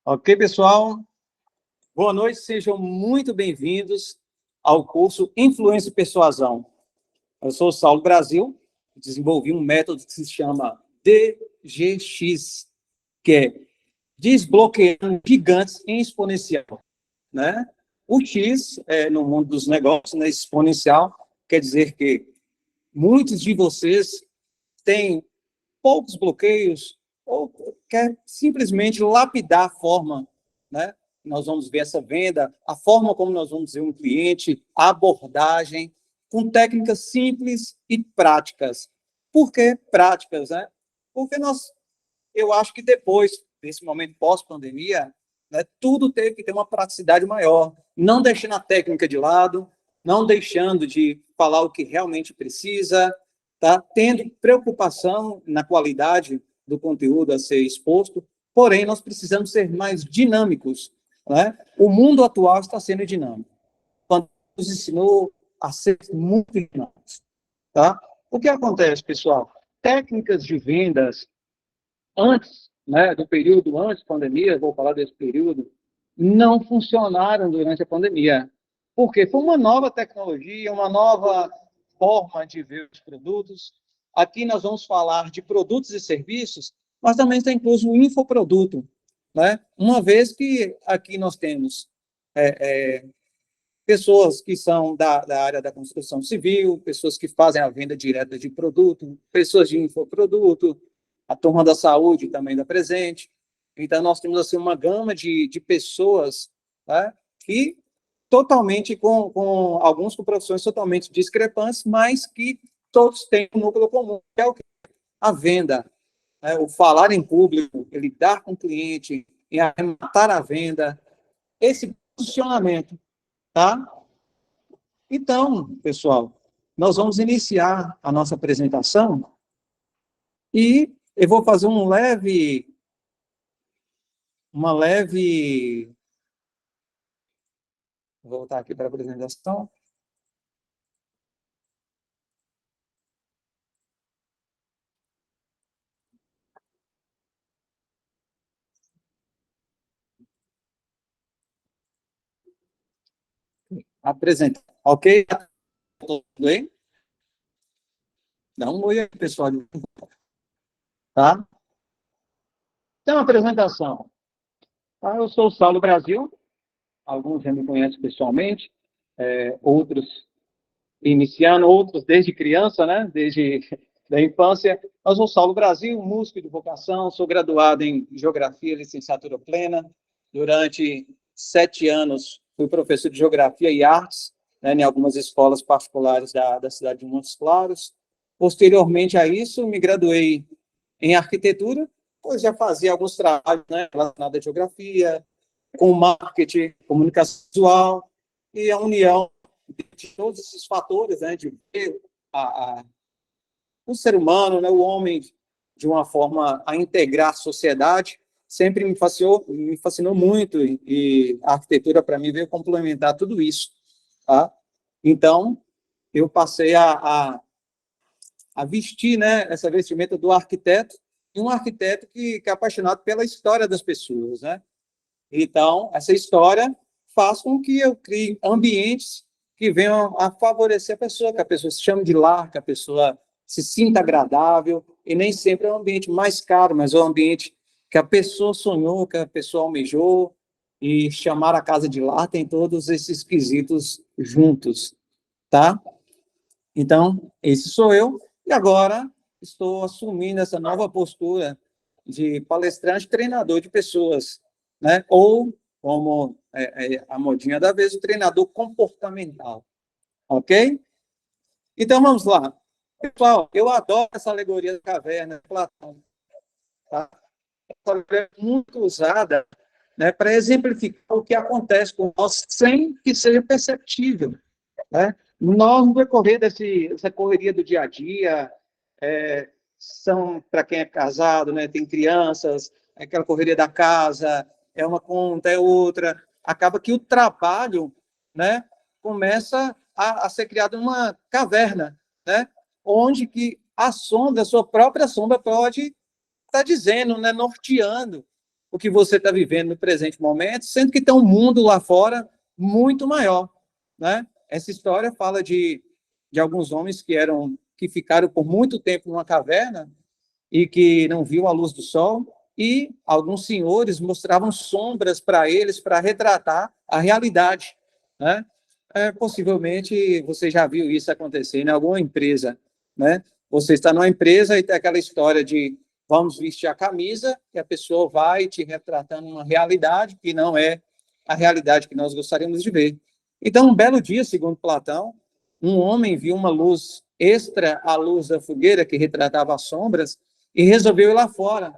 Ok, pessoal? Boa noite, sejam muito bem-vindos ao curso Influência e Persuasão. Eu sou o Saulo Brasil, desenvolvi um método que se chama DGX, que é desbloqueando gigantes em exponencial, né? O X, no mundo dos negócios, né, exponencial, quer dizer que muitos de vocês têm poucos bloqueios ou quer simplesmente lapidar a forma, né? Nós vamos ver essa venda, a forma como nós vamos ver um cliente, a abordagem, com técnicas simples e práticas. Por que práticas, né? Porque eu acho que depois desse momento pós-pandemia, né, tudo teve que ter uma praticidade maior, não deixando a técnica de lado, não deixando de falar o que realmente precisa, tá? Tendo preocupação na qualidade do conteúdo a ser exposto, porém, nós precisamos ser mais dinâmicos, né? O mundo atual está sendo dinâmico. Quando nos ensinou a ser muito dinâmicos, tá? O que acontece, pessoal? Técnicas de vendas antes, né, do período antes da pandemia, vou falar desse período, não funcionaram durante a pandemia. Por quê? Foi uma nova tecnologia, uma nova forma de ver os produtos. Aqui nós vamos falar de produtos e serviços, mas também está incluso o infoproduto, né? Uma vez que aqui nós temos pessoas que são da área da construção civil, pessoas que fazem a venda direta de produto, pessoas de infoproduto, a turma da saúde também da presente. Então, nós temos assim, uma gama de pessoas, né, que totalmente com alguns com profissões totalmente discrepantes, mas que todos têm um núcleo comum, que é o que? A venda, né, o falar em público, lidar com o cliente, em arrematar a venda, esse posicionamento, tá? Então, pessoal, nós vamos iniciar a nossa apresentação e eu vou fazer vou voltar aqui para a apresentação. Apresentar, ok? Tudo bem? Dá um oi aí, pessoal, tá? Então, apresentação. Tá? Eu sou o Saulo Brasil, alguns já me conhecem pessoalmente, outros iniciando, outros desde criança, né? Desde da infância. Eu sou o Saulo Brasil, músico de vocação, sou graduado em Geografia, licenciatura plena. Durante 7 anos fui professor de Geografia e Artes, né, em algumas escolas particulares da cidade de Montes Claros. Posteriormente a isso, me graduei em Arquitetura, pois já fazia alguns trabalhos, né, relacionados à geografia, com marketing, comunicação visual, e a união de todos esses fatores, né, de ver o ser humano, né, o homem, de uma forma a integrar a sociedade, sempre me fascinou muito, e a arquitetura, para mim, veio complementar tudo isso. Tá? Então, eu passei a vestir, né, essa vestimenta do arquiteto, e um arquiteto que é apaixonado pela história das pessoas. Né? Então, essa história faz com que eu crie ambientes que venham a favorecer a pessoa, que a pessoa se chame de lar, que a pessoa se sinta agradável, e nem sempre é um ambiente mais caro, mas é um ambiente que a pessoa sonhou, que a pessoa almejou, e chamar a casa de lar tem todos esses quesitos juntos, tá? Então, esse sou eu, e agora estou assumindo essa nova postura de palestrante, treinador de pessoas, né? Ou, como a modinha da vez, o treinador comportamental, ok? Então, vamos lá. Pessoal, eu adoro essa alegoria da caverna de Platão. Tá? Essa alegoria é muito usada, né, para exemplificar o que acontece com nós sem que seja perceptível. Né? Nós, no decorrer dessa correria do dia a dia, são, para quem é casado, né, tem crianças, aquela correria da casa, é uma conta, é outra, acaba que o trabalho, né, começa a ser criado uma caverna, né, onde que a sombra, a sua própria sombra pode estar dizendo, né, norteando o que você está vivendo no presente momento, sendo que tem um mundo lá fora muito maior, né? Essa história fala de alguns homens que ficaram por muito tempo numa caverna e que não viu a luz do sol, e alguns senhores mostravam sombras para eles para retratar a realidade, né? Possivelmente você já viu isso acontecer em alguma empresa, né? Você está numa empresa e tem aquela história de vamos vestir a camisa e a pessoa vai te retratando uma realidade que não é a realidade que nós gostaríamos de ver. Então, um belo dia, segundo Platão, um homem viu uma luz extra à luz da fogueira que retratava as sombras e resolveu ir lá fora.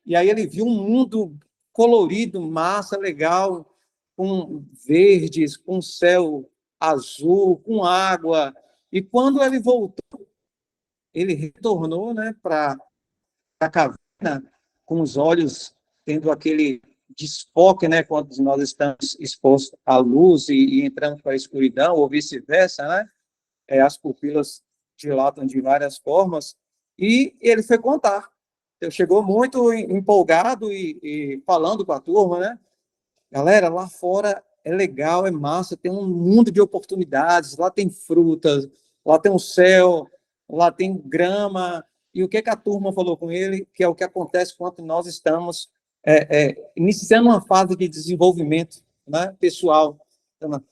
E aí ele viu um mundo colorido, massa, legal, com verdes, com céu azul, com água. E quando ele voltou, ele retornou, né, para a caverna, com os olhos tendo aquele desfoque, né, quando nós estamos expostos à luz e entramos para a escuridão, ou vice-versa, né? As pupilas dilatam de várias formas, e ele foi contar. Ele chegou muito empolgado e falando com a turma, né? Galera, lá fora é legal, é massa, tem um mundo de oportunidades, lá tem frutas, lá tem um céu, lá tem grama. E o que a turma falou com ele, que é o que acontece quando nós estamos iniciando uma fase de desenvolvimento, né, pessoal. Então,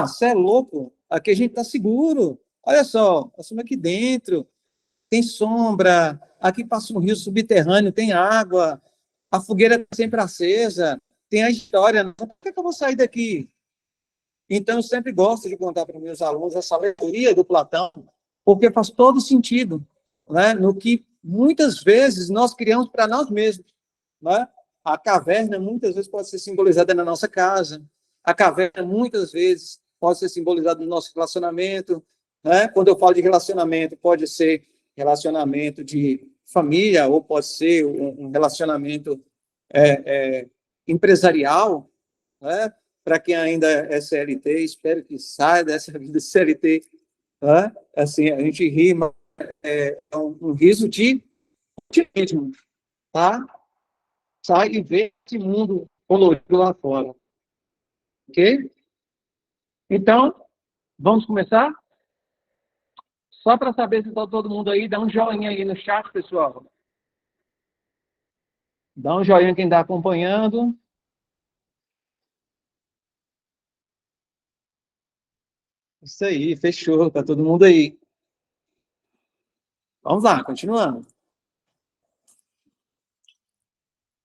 você é louco? Aqui a gente está seguro. Olha só, nós estamos aqui dentro, tem sombra, aqui passa um rio subterrâneo, tem água, a fogueira é sempre acesa, tem a história. Por que eu vou sair daqui? Então, eu sempre gosto de contar para meus alunos essa alegoria do Platão, porque faz todo sentido, né? No que muitas vezes nós criamos para nós mesmos, né? A caverna muitas vezes pode ser simbolizada na nossa casa, a caverna muitas vezes pode ser simbolizada no nosso relacionamento, né? Quando eu falo de relacionamento, pode ser relacionamento de família ou pode ser um relacionamento empresarial, né? Para quem ainda é CLT, espero que saia dessa vida de CLT, né? Assim, a gente ri, mas é um riso de otimismo, tá? Sai e vê esse mundo colorido lá fora, ok? Então, vamos começar? Só para saber se está todo mundo aí, dá um joinha aí no chat, pessoal. Dá um joinha quem está acompanhando. Isso aí, fechou, tá todo mundo aí. Vamos lá, continuando.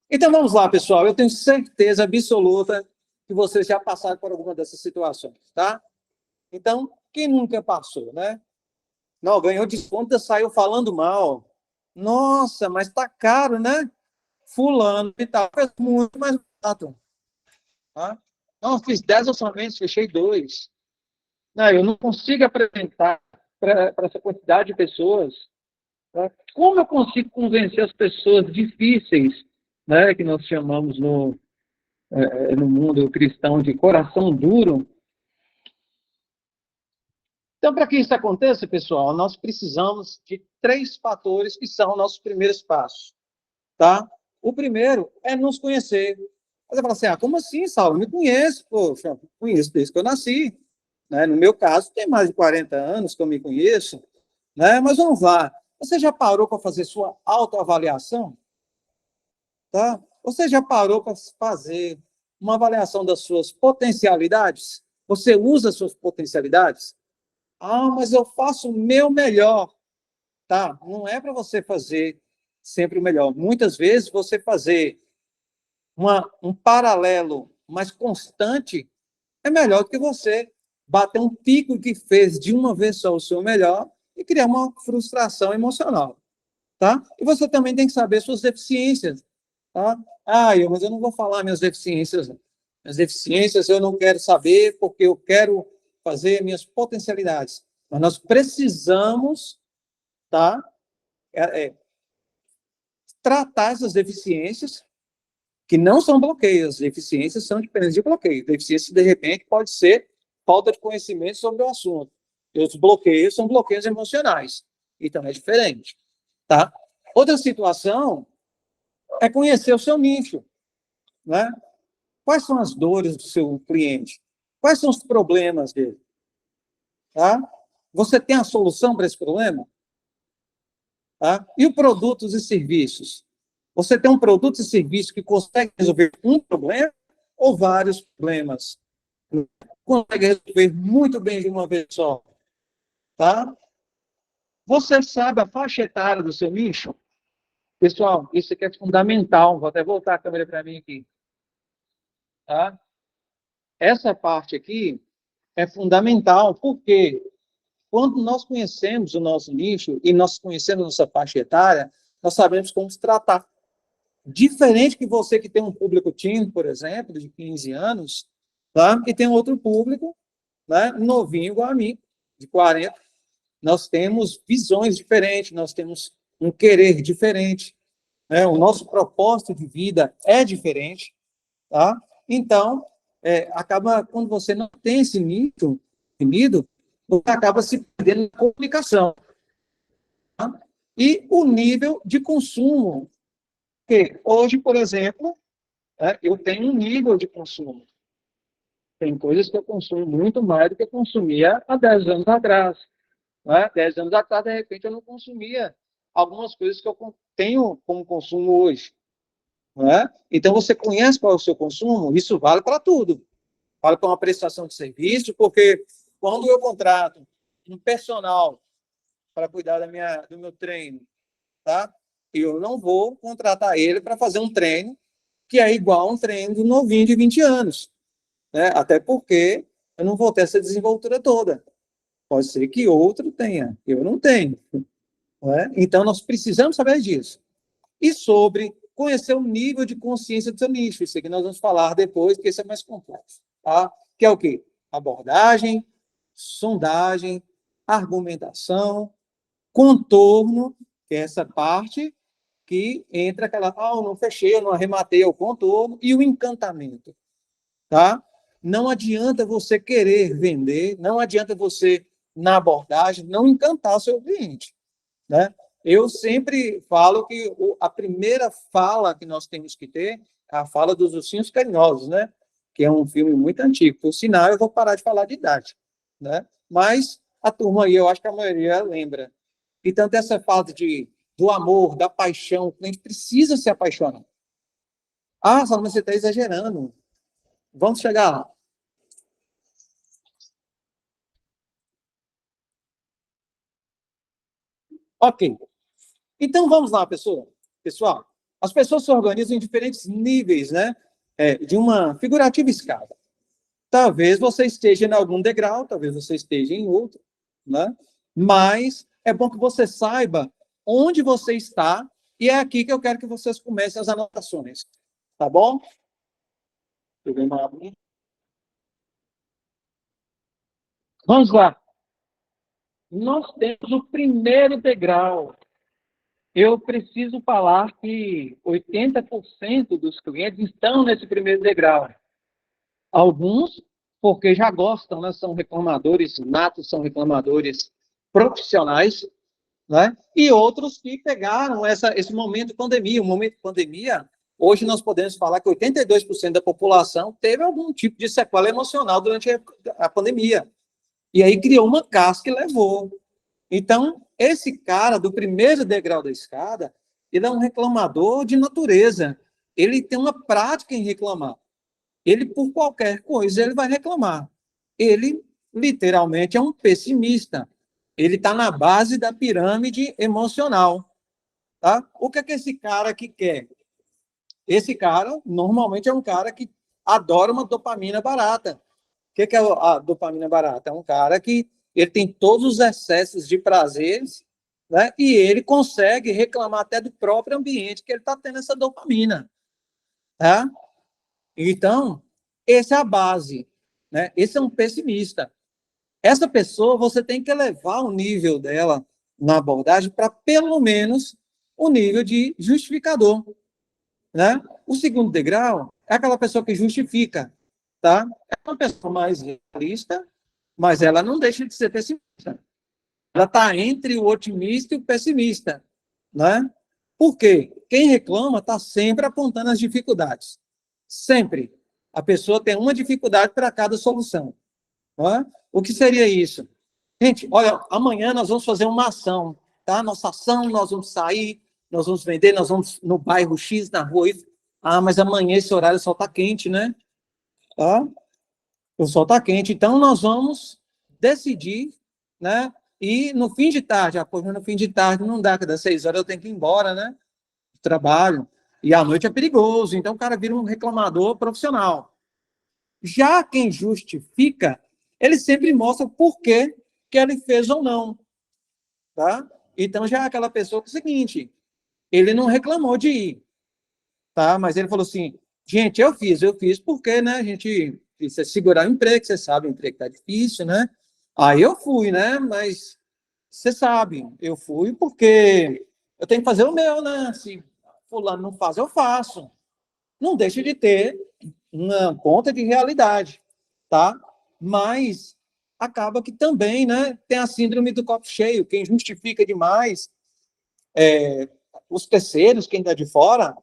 Então vamos lá, pessoal. Eu tenho certeza absoluta que vocês já passaram por alguma dessas situações, tá? Então, quem nunca passou, né? Não, ganhou desconto e saiu falando mal. Nossa, mas tá caro, né? Fulano e tal, fez muito mais barato. Tá? Não, fiz 10 orçamentos, fechei 2. Não, eu não consigo apresentar para essa quantidade de pessoas. Tá? Como eu consigo convencer as pessoas difíceis, né, que nós chamamos no mundo cristão de coração duro? Então, para que isso aconteça, pessoal, nós precisamos de 3 fatores que são nossos primeiros passos. Tá? O primeiro é nos conhecer. Você fala assim, como assim, Saulo? Me conheço, poxa, conheço desde que eu nasci. Né? No meu caso, tem mais de 40 anos que eu me conheço, né? Mas vamos lá. Você já parou para fazer sua autoavaliação? Tá? Você já parou para fazer uma avaliação das suas potencialidades? Você usa suas potencialidades? Mas eu faço o meu melhor. Tá? Não é para você fazer sempre o melhor. Muitas vezes você fazer um paralelo mais constante é melhor do que você bater um pico que fez de uma vez só o seu melhor e criar uma frustração emocional, tá? E você também tem que saber suas deficiências, tá? Mas eu não vou falar minhas deficiências, não. Minhas deficiências eu não quero saber porque eu quero fazer minhas potencialidades. Mas nós precisamos, tá? Tratar essas deficiências que não são bloqueios, deficiências são diferentes de bloqueio. Deficiência, de repente, pode ser falta de conhecimento sobre o assunto. E os bloqueios são bloqueios emocionais. Então, é diferente. Tá? Outra situação é conhecer o seu nicho. né? Quais são as dores do seu cliente? Quais são os problemas dele? Tá? Você tem a solução para esse problema? Tá? E os produtos e serviços? Você tem um produto e serviço que consegue resolver um problema ou vários problemas? Consegue resolver muito bem de uma vez só? Tá? Você sabe a faixa etária do seu nicho? Pessoal, isso aqui é fundamental. Vou até voltar a câmera para mim aqui. Tá? Essa parte aqui é fundamental, porque quando nós conhecemos o nosso nicho e nós conhecemos a nossa faixa etária, nós sabemos como se tratar. Diferente que você que tem um público teen, por exemplo, de 15 anos, tá? E tem outro público, né, novinho igual a mim, de 40. Nós temos visões diferentes, nós temos um querer diferente, né? O nosso propósito de vida é diferente, tá? Então, acaba, quando você não tem esse nicho definido, você acaba se perdendo na comunicação. Tá? E o nível de consumo. Porque hoje, por exemplo, eu tenho um nível de consumo. Tem coisas que eu consumo muito mais do que eu consumia há 10 anos atrás. Né? 10 anos atrás, de repente, eu não consumia algumas coisas que eu tenho como consumo hoje. Né? Então, você conhece qual é o seu consumo? Isso vale para tudo. Vale para uma prestação de serviço, porque quando eu contrato um personal para cuidar do meu treino, tá? Eu não vou contratar ele para fazer um treino que é igual a um treino do novinho de 20 anos. Né? Até porque eu não vou ter essa desenvoltura toda. Pode ser que outro tenha, eu não tenho. Né? Então, nós precisamos saber disso. E sobre conhecer o nível de consciência do seu nicho. Isso aqui nós vamos falar depois, porque isso é mais complexo. Tá? Que é o quê? Abordagem, sondagem, argumentação, contorno, que é essa parte que entra aquela, eu não fechei, eu não arrematei o contorno, e o encantamento. Tá? Não adianta você querer vender, não adianta você, na abordagem, não encantar o seu cliente. Né? Eu sempre falo que a primeira fala que nós temos que ter é a fala dos ursinhos carinhosos, né? Que é um filme muito antigo. Por sinal, eu vou parar de falar de idade. Né? Mas a turma aí, eu acho que a maioria lembra. E tanto essa fala do amor, da paixão, o cliente precisa se apaixonar. Só você está exagerando. Vamos chegar lá. Ok. Então, vamos lá, pessoal. As pessoas se organizam em diferentes níveis, né? De uma figurativa escala. Talvez você esteja em algum degrau, talvez você esteja em outro, né? Mas é bom que você saiba onde você está, e é aqui que eu quero que vocês comecem as anotações. Tá bom? Vamos lá. Nós temos o primeiro degrau. Eu preciso falar que 80% dos clientes estão nesse primeiro degrau. Alguns, porque já gostam, né? São reclamadores natos, são reclamadores profissionais, né? E outros que pegaram esse momento de pandemia. O momento de pandemia, hoje nós podemos falar que 82% da população teve algum tipo de sequela emocional durante a pandemia. E aí criou uma casca e levou. Então, esse cara do primeiro degrau da escada, ele é um reclamador de natureza. Ele tem uma prática em reclamar. Ele, por qualquer coisa, ele vai reclamar. Ele, literalmente, é um pessimista. Ele está na base da pirâmide emocional. Tá? O que é que esse cara aqui quer? Esse cara, normalmente, é um cara que adora uma dopamina barata. O que é a dopamina barata? É um cara que ele tem todos os excessos de prazeres, né? E ele consegue reclamar até do próprio ambiente que ele está tendo essa dopamina. Tá? Então, essa é a base. Né? Esse é um pessimista. Essa pessoa, você tem que elevar o nível dela na abordagem para, pelo menos, o nível de justificador. Né? O segundo degrau é aquela pessoa que justifica. Tá? É uma pessoa mais realista, mas ela não deixa de ser pessimista. Ela está entre o otimista e o pessimista. Né? Por quê? Quem reclama está sempre apontando as dificuldades. Sempre. A pessoa tem uma dificuldade para cada solução. Não é? O que seria isso? Gente, olha, amanhã nós vamos fazer uma ação, tá? Nossa ação, nós vamos sair, nós vamos vender, nós vamos no bairro X, na rua Y. Ah, mas amanhã esse horário o sol está quente, né? Tá? O sol está quente, então nós vamos decidir, né? E no fim de tarde, no fim de tarde não dá, porque das 6 horas eu tenho que ir embora, né? Trabalho. E à noite é perigoso, então o cara vira um reclamador profissional. Já quem justifica, ele sempre mostra por que ele fez ou não, tá? Então já é aquela pessoa que é o seguinte, ele não reclamou de ir, tá? Mas ele falou assim, gente, eu fiz porque, né, a gente precisa segurar o emprego, você sabe, o emprego tá difícil, né? Aí eu fui, né? Mas você sabe, eu fui porque eu tenho que fazer o meu, né? Se fulano não faz, eu faço. Não deixa de ter uma ponta de realidade, tá? Mas acaba que também, né, tem a síndrome do copo cheio. Quem justifica demais, os terceiros, quem está de fora,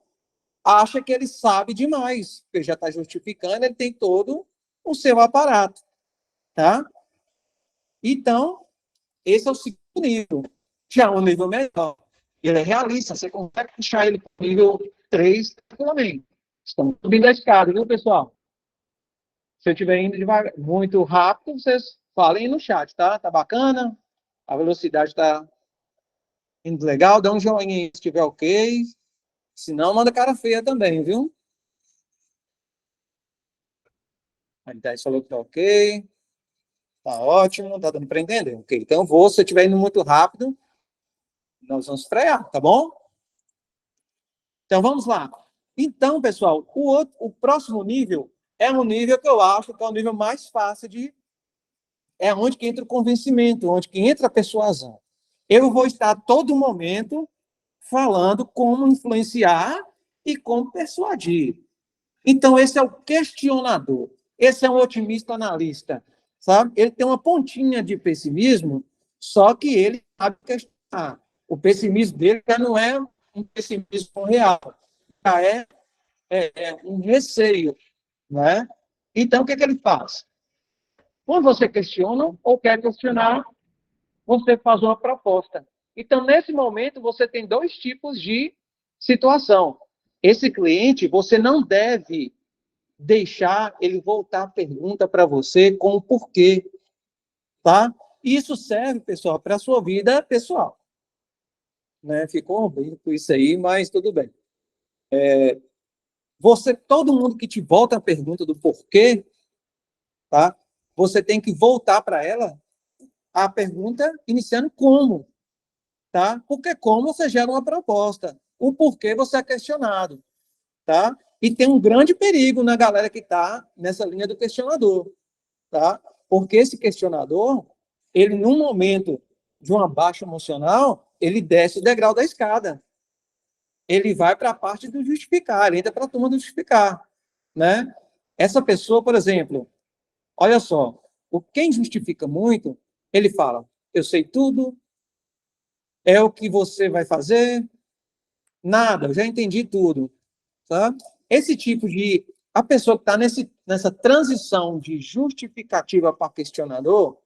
acha que ele sabe demais, porque já está justificando, ele tem todo o seu aparato, tá? Então, esse é o segundo nível. Já um nível melhor. Ele é realista, você consegue puxar ele para o nível 3 também. Estamos subindo a escada, viu, pessoal? Se eu estiver indo devagar, muito rápido, vocês falem no chat, tá? Tá bacana? A velocidade está indo legal? Dá um joinha aí se estiver ok. Se não, manda cara feia também, viu? A Idade falou que tá ok. Tá ótimo, tá dando para entender. Ok, então eu vou, se eu estiver indo muito rápido, nós vamos frear, tá bom? Então vamos lá. Então, pessoal, o próximo nível é um nível que eu acho que é o nível mais fácil de. É onde que entra o convencimento, onde que entra a persuasão. Eu vou estar a todo momento falando como influenciar e como persuadir. Então, esse é o questionador. Esse é um otimista analista, sabe? Ele tem uma pontinha de pessimismo, só que ele sabe questionar. O pessimismo dele já não é um pessimismo real, já é um receio, né? Então, o que ele faz? Quando você questiona ou quer questionar, você faz uma proposta. Então, nesse momento, você tem dois tipos de situação. Esse cliente, você não deve deixar ele voltar a pergunta para você com o porquê, tá? Isso serve, pessoal, para a sua vida pessoal. Né? Ficou ruim com isso aí, mas tudo bem. Todo mundo que te volta a pergunta do porquê, tá? Você tem que voltar para ela a pergunta iniciando como, tá? Porque como você gera uma proposta, o porquê você é questionado, tá? E tem um grande perigo na galera que está nessa linha do questionador, tá? Porque esse questionador, ele num momento de uma baixa emocional, ele desce o degrau da escada. Ele vai para a parte do justificar, ele entra para a turma do justificar, né? Essa pessoa, por exemplo, olha só, quem justifica muito, ele fala, eu sei tudo, é o que você vai fazer, nada, eu já entendi tudo, tá? Esse tipo de... A pessoa que está nessa transição de justificativa para questionador,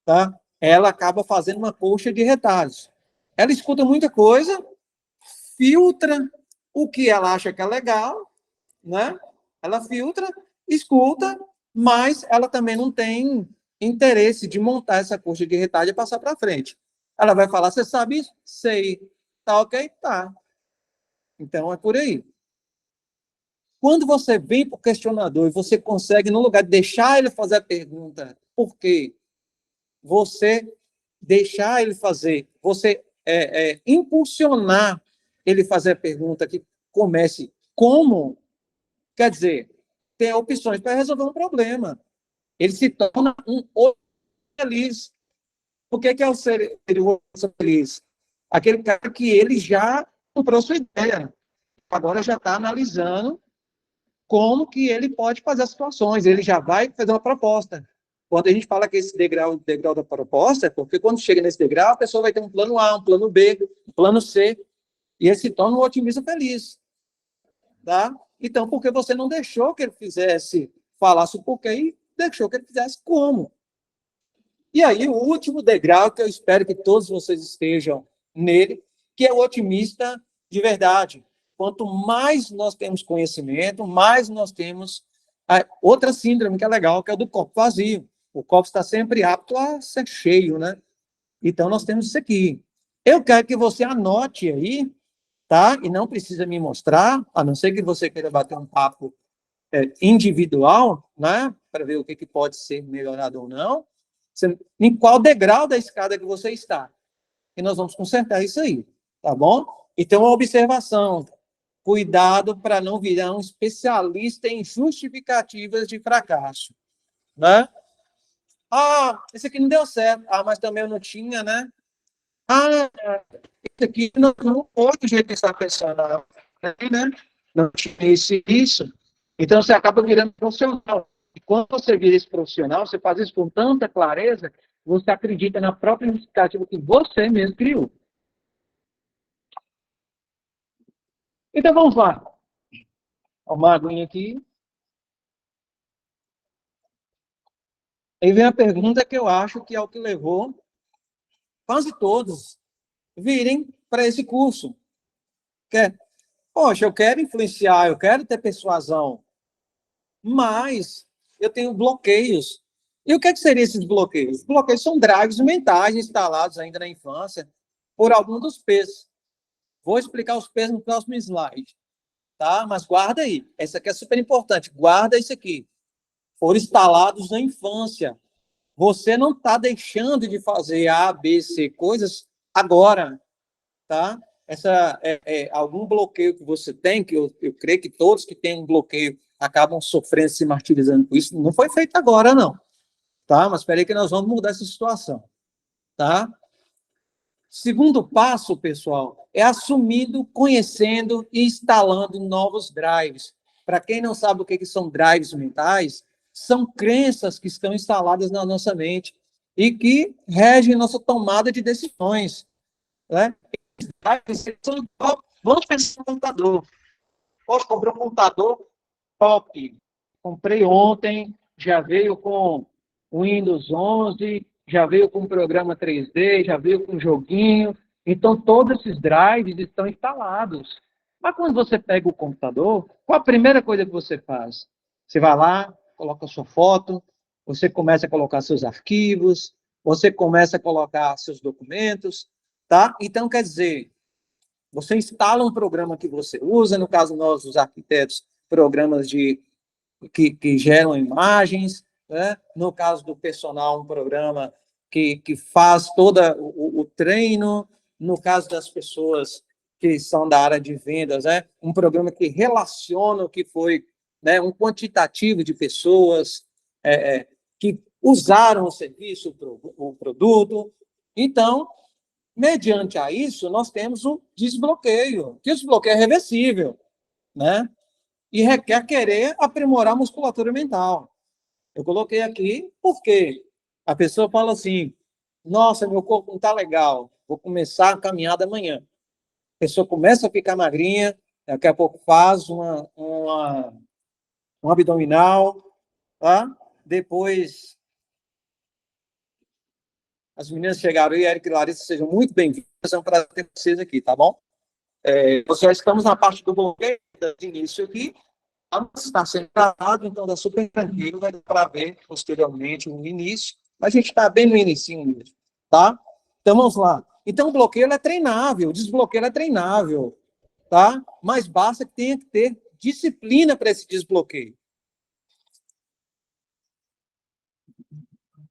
tá? Ela acaba fazendo uma colcha de retalhos. Ela escuta muita coisa, filtra o que ela acha que é legal, né? Ela filtra, escuta, mas ela também não tem interesse de montar essa colcha de retalho e passar para frente. Ela vai falar, você sabe isso? Sei. Tá ok? Tá. Então, é por aí. Quando você vem para o questionador e você consegue, no lugar de deixar ele fazer a pergunta, por quê? Você deixar ele fazer, você impulsionar ele fazer a pergunta que comece como, quer dizer, tem opções para resolver um problema. Ele se torna um outro feliz. O que é o ser feliz? Aquele cara que ele já comprou sua ideia. Agora já está analisando como que ele pode fazer as situações. Ele já vai fazer uma proposta. Quando a gente fala que esse degrau da proposta, é porque quando chega nesse degrau, a pessoa vai ter um plano A, um plano B, um plano C, e ele se torna um otimista feliz. Tá? Então, porque você não deixou que ele falasse o porquê e deixou que ele fizesse como. E aí, o último degrau, que eu espero que todos vocês estejam nele, que é o otimista de verdade. Quanto mais nós temos conhecimento, mais nós temos outra síndrome que é legal, que é o do copo vazio. O copo está sempre apto a ser cheio, né? Então, nós temos isso aqui. Eu quero que você anote aí, tá? E não precisa me mostrar, a não ser que você queira bater um papo individual, né? Para ver o que pode ser melhorado ou não. Em qual degrau da escada que você está. E nós vamos consertar isso aí, tá bom? Então, a observação. Cuidado para não virar um especialista em justificativas de fracasso, né? Ah, esse aqui não deu certo. Ah, mas também eu não tinha, né? Ah, esse aqui não foi do jeito que está pensando, né? Não tinha isso. Então, você acaba virando profissional. E quando você vira esse profissional, você faz isso com tanta clareza, você acredita na própria iniciativa que você mesmo criou. Então, vamos lá. Uma aguinha aqui. Aí vem a pergunta que eu acho que é o que levou quase todos virem para esse curso. Poxa, eu quero influenciar, eu quero ter persuasão, mas eu tenho bloqueios. E o que seriam esses bloqueios? Os bloqueios são drives mentais instalados ainda na infância por algum dos P's. Vou explicar os P's no próximo slide, tá? Mas guarda aí. Essa aqui é super importante. Guarda isso aqui. Foram instalados na infância. Você não está deixando de fazer A, B, C coisas agora, tá? Essa algum bloqueio que você tem, que eu creio que todos que têm um bloqueio acabam sofrendo, se martirizando com isso, não foi feito agora, não. Tá? Mas espera aí que nós vamos mudar essa situação. Tá? Segundo passo, pessoal, é assumindo, conhecendo e instalando novos drives. Para quem não sabe o que são drives mentais, são crenças que estão instaladas na nossa mente e que regem nossa tomada de decisões. Né? Vamos pensar no computador. Poxa, comprei um computador top. Comprei ontem, já veio com Windows 11, já veio com programa 3D, já veio com joguinho. Então, todos esses drives estão instalados. Mas quando você pega o computador, qual a primeira coisa que você faz? Você vai lá, coloca a sua foto, você começa a colocar seus arquivos, você começa a colocar seus documentos, tá? Então, quer dizer, você instala um programa que você usa, no caso nós, os arquitetos, programas que geram imagens, né? No caso do personal, um programa que faz todo o treino, no caso das pessoas que são da área de vendas, né? Um programa que relaciona o que foi, né? Um quantitativo de pessoas que usaram o serviço, o produto. Então, mediante a isso, nós temos o desbloqueio, que o desbloqueio é reversível, né? E requer querer aprimorar a musculatura mental. Eu coloquei aqui porque a pessoa fala assim, nossa, meu corpo não está legal, vou começar a caminhada amanhã. A pessoa começa a ficar magrinha, daqui a pouco faz um abdominal, tá? Depois, as meninas chegaram aí, Eric e Larissa, sejam muito bem-vindas, é um prazer ter vocês aqui, tá bom? Nós já estamos na parte do bloqueio, de início aqui, está sendo tratado, então dá super tranquilo, vai dar para ver posteriormente no início, mas a gente está bem no início mesmo, tá? Então vamos lá. Então o bloqueio é treinável, o desbloqueio é treinável, tá? Mas basta que tenha que ter disciplina para esse desbloqueio.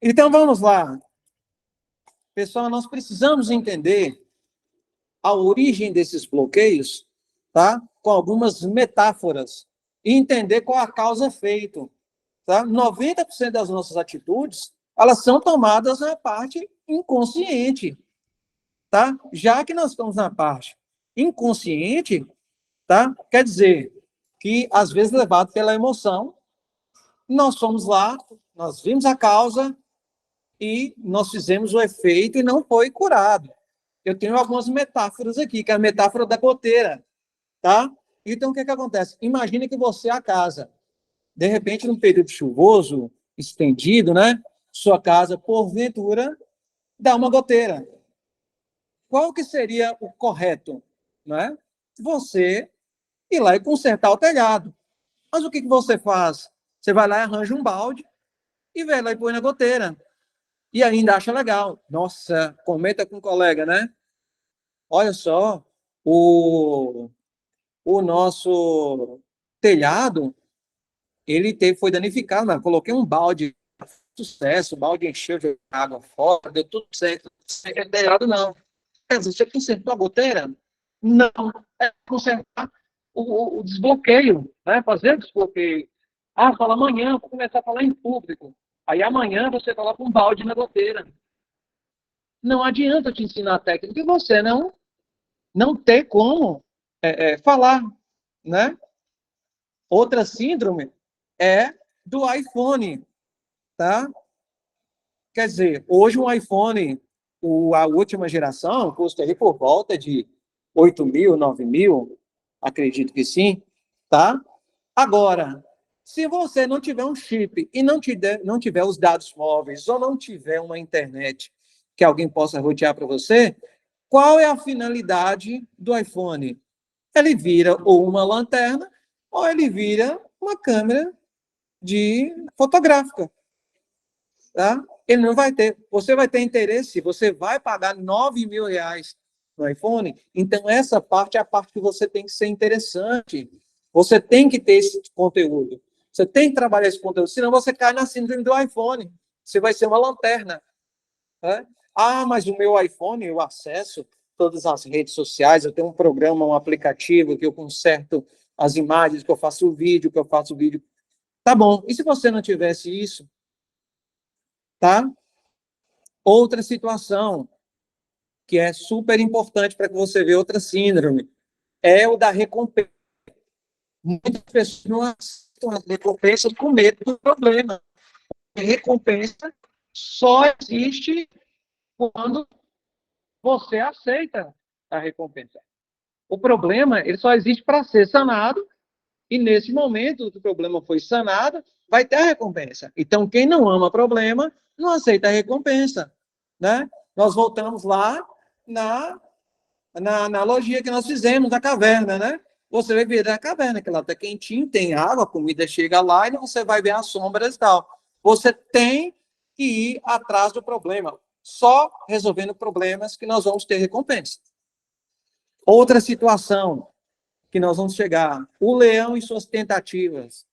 Então vamos lá. Pessoal, nós precisamos entender a origem desses bloqueios, tá? Com algumas metáforas e entender qual a causa-efeito. Tá? 90% das nossas atitudes, elas são tomadas na parte inconsciente. Tá? Já que nós estamos na parte inconsciente, tá? Quer dizer que, às vezes, levado pela emoção, nós fomos lá, nós vimos a causa e nós fizemos o efeito e não foi curado. Eu tenho algumas metáforas aqui, que é a metáfora da goteira. Tá? Então, o que acontece? Imagine que você é a casa. De repente, num período chuvoso, estendido, né? Sua casa, porventura, dá uma goteira. Qual que seria o correto? Né? Você ir lá e consertar o telhado. Mas o que você faz? Você vai lá e arranja um balde e vai lá e põe na goteira. E ainda acha legal. Nossa, comenta com o colega, né? Olha só, o, o nosso telhado, foi danificado, mas coloquei um balde, sucesso, o balde encheu de água fora, deu tudo certo. Não é telhado, não. Quer dizer, você consertou a goteira? Não. É consertar o desbloqueio, né? Fazer o desbloqueio. Ah, fala amanhã, vou começar a falar em público. Aí amanhã você coloca um balde na goteira. Não adianta te ensinar a técnica e você não ter como falar, né? Outra síndrome é do iPhone, tá? Quer dizer, hoje um iPhone, a última geração, custa aí por volta de 8 mil, 9 mil, acredito que sim, tá? Agora, se você não tiver um chip e não tiver os dados móveis ou não tiver uma internet que alguém possa rotear para você, qual é a finalidade do iPhone? Ele vira ou uma lanterna ou ele vira uma câmera de fotográfica, tá? Ele não vai ter. Você vai ter interesse, você vai pagar 9 mil reais no iPhone, então essa parte é a parte que você tem que ser interessante. Você tem que ter esse conteúdo. Você tem que trabalhar esse conteúdo, senão você cai na síndrome do iPhone. Você vai ser uma lanterna. Né? Ah, mas o meu iPhone, eu acesso todas as redes sociais, eu tenho um programa, um aplicativo que eu conserto as imagens, que eu faço vídeo, que eu faço vídeo. Tá bom. E se você não tivesse isso? Tá? Outra situação que é super importante para que você veja outra síndrome é o da recompensa. Muitas pessoas não aceitam a recompensa com medo do problema. A recompensa só existe quando você aceita a recompensa. O problema, ele só existe para ser sanado, e nesse momento que o problema foi sanado, vai ter a recompensa. Então, quem não ama problema, não aceita a recompensa. Né? Nós voltamos lá na analogia que nós fizemos da caverna, né? Você vai ver a caverna, que ela está quentinha, tem água, a comida chega lá e você vai ver as sombras e tal. Você tem que ir atrás do problema. Só resolvendo problemas que nós vamos ter recompensa. Outra situação que nós vamos chegar, o leão e suas tentativas.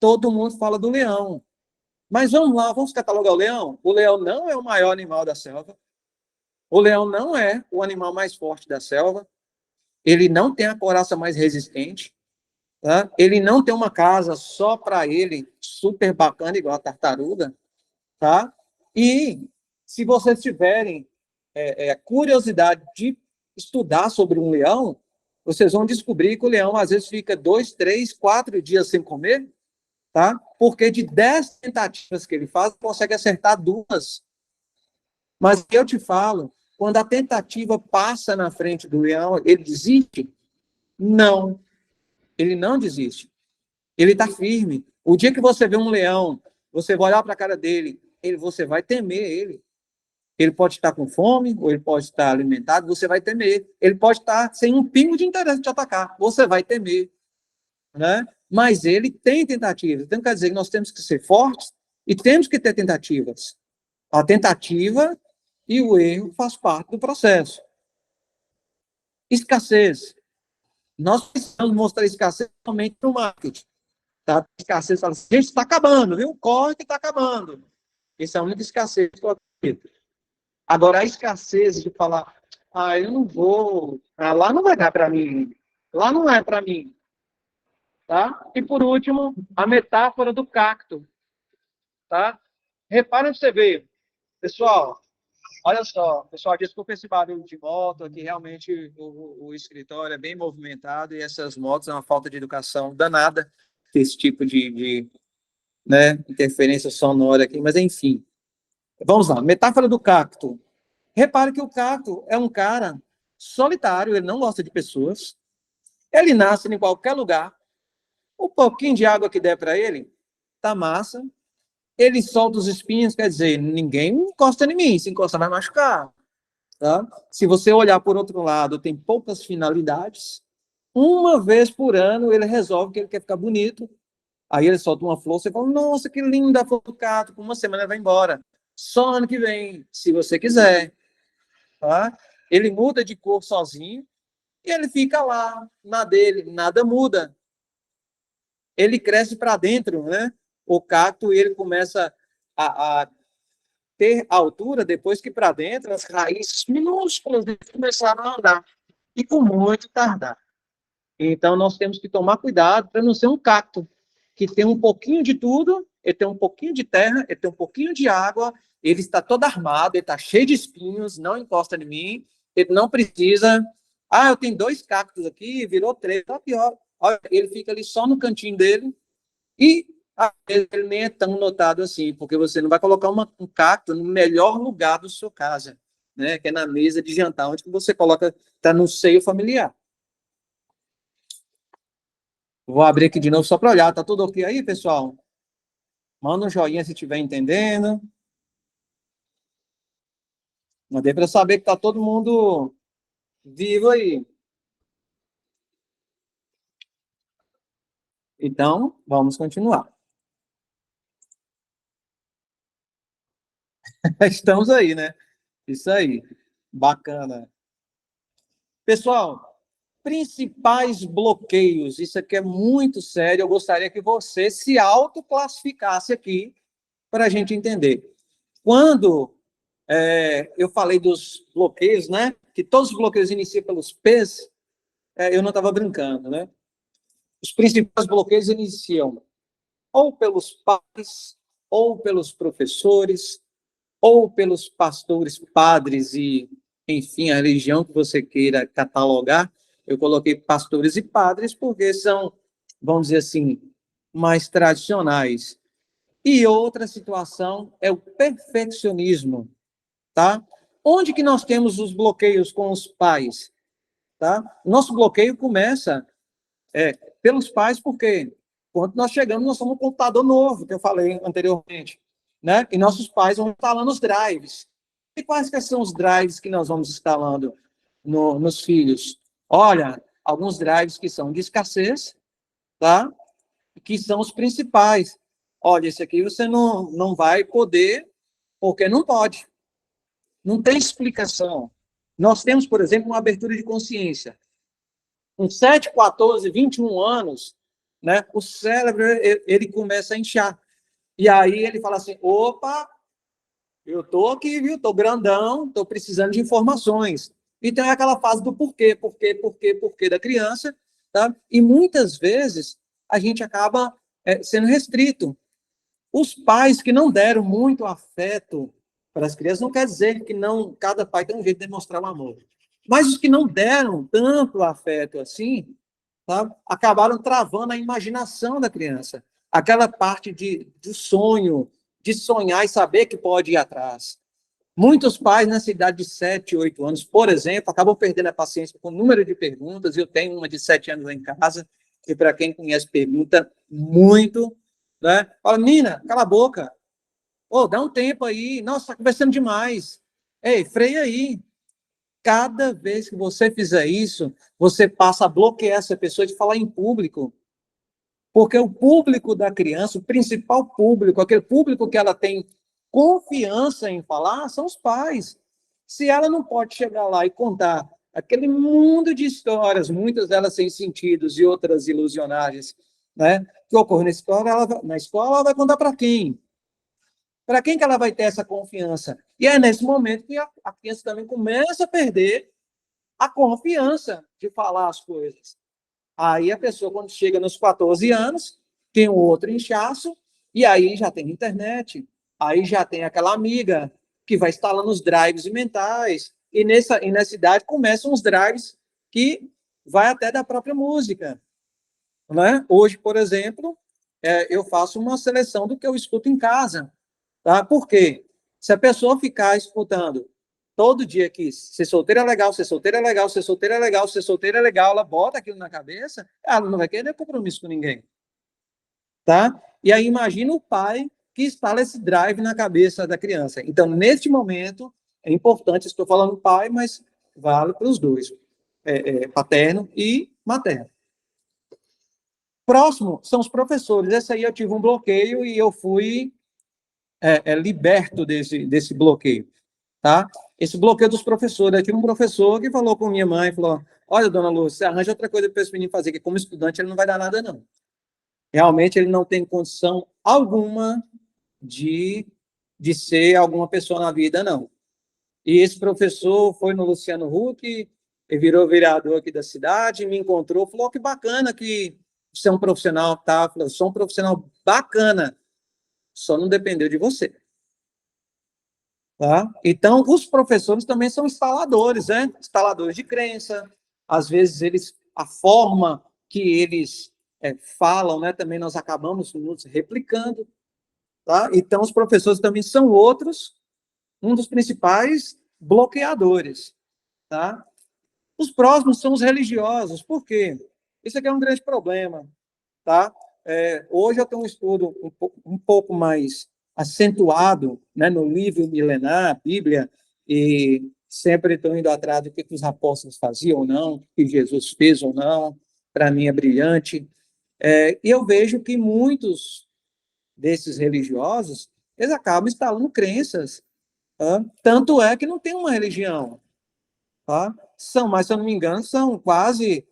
Todo mundo fala do leão. Mas vamos lá, vamos catalogar o leão? O leão não é o maior animal da selva. O leão não é o animal mais forte da selva. Ele não tem a coraça mais resistente. Tá? Ele não tem uma casa só para ele, super bacana, igual a tartaruga. Tá? E se vocês tiverem curiosidade de estudar sobre um leão, vocês vão descobrir que o leão às vezes fica 2, 3, 4 dias sem comer, tá? Porque de 10 tentativas que ele faz, consegue acertar 2. Mas eu te falo, quando a tentativa passa na frente do leão, ele desiste? Não, ele não desiste. Ele está firme. O dia que você vê um leão, você vai olhar para a cara dele, você vai temer ele. Ele pode estar com fome, ou ele pode estar alimentado, você vai temer. Ele pode estar sem um pingo de interesse de te atacar, você vai temer. Né? Mas ele tem tentativas. Então, quer dizer que nós temos que ser fortes e temos que ter tentativas. A tentativa e o erro faz parte do processo. Escassez. Nós precisamos mostrar escassez somente no marketing. Tá? Escassez, fala assim, gente, está acabando, viu? Corre que está acabando. Essa é a única escassez que eu acredito. Agora, a escassez de falar, eu não vou, lá não vai dar para mim, lá não é para mim. Tá? E, por último, a metáfora do cacto. Tá? Repara onde você veio. Pessoal, olha só. Pessoal, desculpa esse barulho de moto, aqui realmente o escritório é bem movimentado e essas motos é uma falta de educação danada, esse tipo de interferência sonora aqui, mas enfim. Vamos lá, metáfora do cacto. Repare que o cacto é um cara solitário, ele não gosta de pessoas, Ele nasce em qualquer lugar, o pouquinho de água que der para ele, tá massa, ele solta os espinhos, quer dizer, ninguém encosta em mim, se encostar vai machucar. Tá? Se você olhar por outro lado, tem poucas finalidades. Uma vez por ano, ele resolve que ele quer ficar bonito. Aí ele solta uma flor, você fala, nossa, que linda a flor do cacto. Com uma semana ele vai embora. Só ano que vem, se você quiser. Tá? Ele muda de cor sozinho e ele fica lá, na dele, nada muda. Ele cresce para dentro, né? O cacto, ele começa a ter altura depois que para dentro as raízes minúsculas começaram a andar. E com muito tardar. Então, nós temos que tomar cuidado para não ser um cacto, que tem um pouquinho de tudo, ele tem um pouquinho de terra, ele tem um pouquinho de água, ele está todo armado, ele está cheio de espinhos, não encosta em mim, ele não precisa... Ah, eu tenho 2 cactos aqui, virou 3, tá pior. Olha, ele fica ali só no cantinho dele, e ele nem é tão notado assim, porque você não vai colocar um cacto no melhor lugar da sua casa, né? Que é na mesa de jantar, onde você coloca, está no seio familiar. Vou abrir aqui de novo só para olhar. Tá tudo ok aí, pessoal? Manda um joinha se estiver entendendo. Mandei para saber que tá todo mundo vivo aí. Então, vamos continuar. Estamos aí, né? Isso aí. Bacana. Pessoal, principais bloqueios. Isso aqui é muito sério. Eu gostaria que você se autoclassificasse aqui para a gente entender. Quando eu falei dos bloqueios, né? Que todos os bloqueios iniciam pelos P's, eu não estava brincando, né? Os principais bloqueios iniciam ou pelos pais, ou pelos professores, ou pelos pastores, padres e, enfim, a religião que você queira catalogar. Eu coloquei pastores e padres porque são, vamos dizer assim, mais tradicionais. E outra situação é o perfeccionismo, tá? Onde que nós temos os bloqueios com os pais, tá? Nosso bloqueio começa pelos pais, porque quando nós chegamos, nós somos um computador novo, que eu falei anteriormente, né? E nossos pais vão instalando os drives. E quais que são os drives que nós vamos instalando nos filhos? Olha, alguns drives que são de escassez, tá? Que são os principais. Olha, esse aqui você não vai poder, porque não pode. Não tem explicação. Nós temos, por exemplo, uma abertura de consciência. Com 7, 14, 21 anos, né, o cérebro ele começa a inchar. E aí ele fala assim, opa, eu estou aqui, viu? Estou grandão, estou precisando de informações. Então é aquela fase do porquê da criança, tá? E muitas vezes a gente acaba sendo restrito. Os pais que não deram muito afeto para as crianças, não quer dizer que não, cada pai tem um jeito de demonstrar o amor. Mas os que não deram tanto afeto assim, tá, acabaram travando a imaginação da criança. Aquela parte de sonho, de sonhar e saber que pode ir atrás. Muitos pais, nessa idade de 7, 8 anos, por exemplo, acabam perdendo a paciência com o número de perguntas. Eu tenho uma de 7 anos lá em casa, e para quem conhece, pergunta muito. Né? Fala, Nina, cala a boca. Ô, dá um tempo aí. Nossa, está conversando demais. Ei, freia aí. Cada vez que você fizer isso, você passa a bloquear essa pessoa de falar em público. Porque o público da criança, o principal público, aquele público que ela tem confiança em falar, são os pais. Se ela não pode chegar lá e contar aquele mundo de histórias, muitas delas sem sentidos e outras ilusionárias, né, que ocorrem na escola, ela vai contar para quem? Para quem que ela vai ter essa confiança? E é nesse momento que a criança também começa a perder a confiança de falar as coisas. Aí a pessoa, quando chega nos 14 anos, tem um outro inchaço, e aí já tem internet, aí já tem aquela amiga que vai instalando os drives mentais, e nessa idade começam os drives que vai até da própria música. Né? Hoje, por exemplo, eu faço uma seleção do que eu escuto em casa. Tá? Por quê? Se a pessoa ficar escutando todo dia que ser solteiro é legal, ser solteiro é legal, ser solteiro é legal, ser solteiro é legal, ela bota aquilo na cabeça, ela não vai querer compromisso com ninguém, tá? E aí imagina o pai que instala esse drive na cabeça da criança. Então, neste momento, é importante, estou falando pai, mas vale para os dois, paterno e materno. Próximo são os professores. Esse aí eu tive um bloqueio e eu fui liberto desse bloqueio, tá? Esse bloqueio dos professores. Eu tive um professor que falou com minha mãe, falou, olha, dona Lúcia, você arranja outra coisa para esse menino fazer, que como estudante ele não vai dar nada, não. Realmente ele não tem condição alguma de ser alguma pessoa na vida, não. E esse professor foi no Luciano Huck, ele virou vereador aqui da cidade, me encontrou, falou que bacana que você é um profissional, tá? Falou, sou um profissional bacana, só não dependeu de você. Tá? Então, os professores também são instaladores, né? Instaladores de crença. Às vezes, a forma que eles falam, né? Também nós acabamos nos replicando. Tá? Então, os professores também são um dos principais bloqueadores. Tá? Os próximos são os religiosos. Por quê? Isso aqui é um grande problema. Tá? Hoje eu tenho um estudo um pouco mais acentuado, né, no livro milenar, a Bíblia, e sempre estou indo atrás do que os apóstolos faziam ou não, o que Jesus fez ou não, para mim é brilhante. E eu vejo que muitos desses religiosos, eles acabam instalando crenças, tá? Tanto é que não tem uma religião. Tá? Mas se eu não me engano, são quase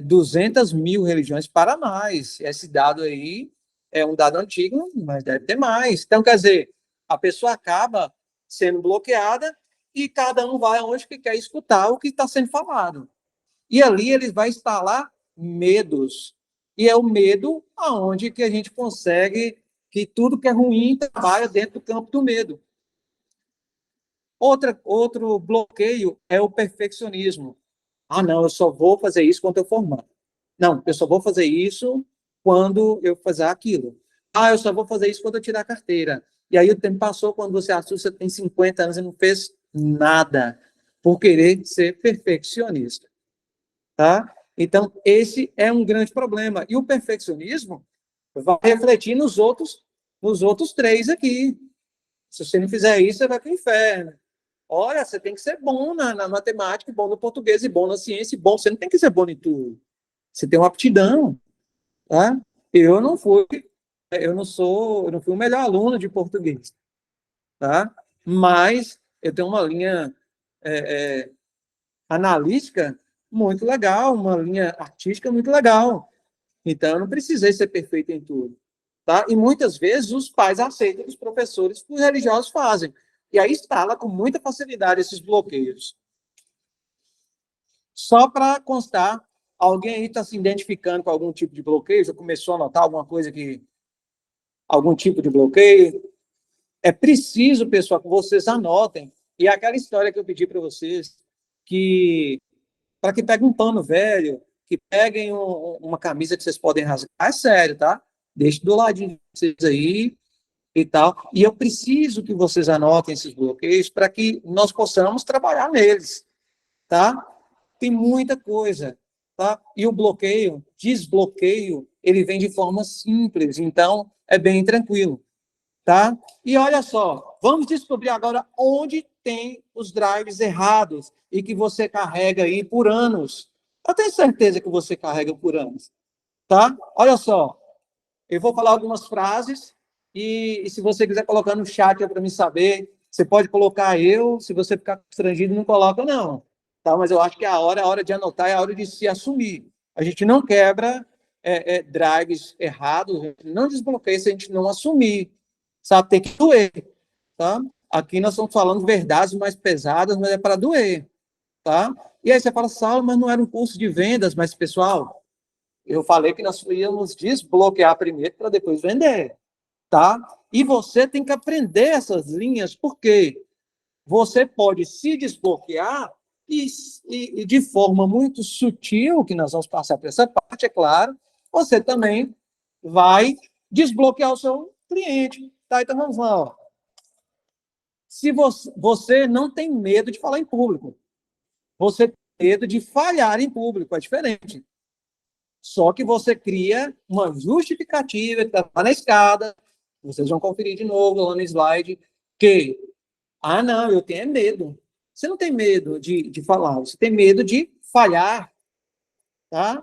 200 mil religiões para mais. Esse dado aí é um dado antigo, mas deve ter mais. Então, quer dizer, a pessoa acaba sendo bloqueada e cada um vai aonde que quer escutar o que está sendo falado. E ali ele vai instalar medos. E é o medo aonde que a gente consegue que tudo que é ruim trabalha dentro do campo do medo. Outro bloqueio é o perfeccionismo. Ah, não, eu só vou fazer isso quando eu formar. Não, eu só vou fazer isso quando eu fazer aquilo. Ah, eu só vou fazer isso quando eu tirar a carteira. E aí o tempo passou, quando você assusta, você tem 50 anos e não fez nada por querer ser perfeccionista. Tá? Então, esse é um grande problema. E o perfeccionismo vai refletir nos outros três aqui. Se você não fizer isso, você vai para o inferno. Olha, você tem que ser bom na matemática, bom no português, e bom na ciência, e bom. Você não tem que ser bom em tudo. Você tem uma aptidão, tá? Eu não fui, eu não fui o melhor aluno de português, tá? Mas eu tenho uma linha analítica muito legal, uma linha artística muito legal. Então, eu não precisei ser perfeito em tudo. Tá? E muitas vezes os pais aceitam que os professores, os religiosos fazem. E aí instala com muita facilidade esses bloqueios. Só para constar, alguém aí está se identificando com algum tipo de bloqueio? Já começou a notar algum tipo de bloqueio? É preciso, pessoal, que vocês anotem. E é aquela história que eu pedi para vocês, para que peguem um pano velho, que peguem uma camisa que vocês podem rasgar. É sério, tá? Deixe do ladinho de vocês aí e tal. E eu preciso que vocês anotem esses bloqueios para que nós possamos trabalhar neles, tá? Tem muita coisa, tá? E o desbloqueio, ele vem de forma simples, então é bem tranquilo, tá? E olha só, vamos descobrir agora onde tem os drives errados e que você carrega aí por anos. Eu tenho certeza que você carrega por anos, tá? Olha só, eu vou falar algumas frases e se você quiser colocar no chat para mim saber, você pode colocar eu, se você ficar constrangido, não coloca não. Tá? Mas eu acho que é a hora de anotar, é a hora de se assumir. A gente não quebra drives errados, não desbloqueia se a gente não assumir. Sabe, tem que doer. Tá? Aqui nós estamos falando verdades mais pesadas, mas é para doer. Tá? E aí você fala, Saulo, mas não era um curso de vendas, mas pessoal, eu falei que nós íamos desbloquear primeiro para depois vender, tá? E você tem que aprender essas linhas, porque você pode se desbloquear e de forma muito sutil, que nós vamos passar por essa parte, é claro, você também vai desbloquear o seu cliente, tá? Então vamos lá, ó. Se você não tem medo de falar em público, você tem medo de falhar em público, é diferente. Só que você cria uma justificativa que está na escada, vocês vão conferir de novo lá no slide, que, não, eu tenho medo. Você não tem medo de falar, você tem medo de falhar, tá?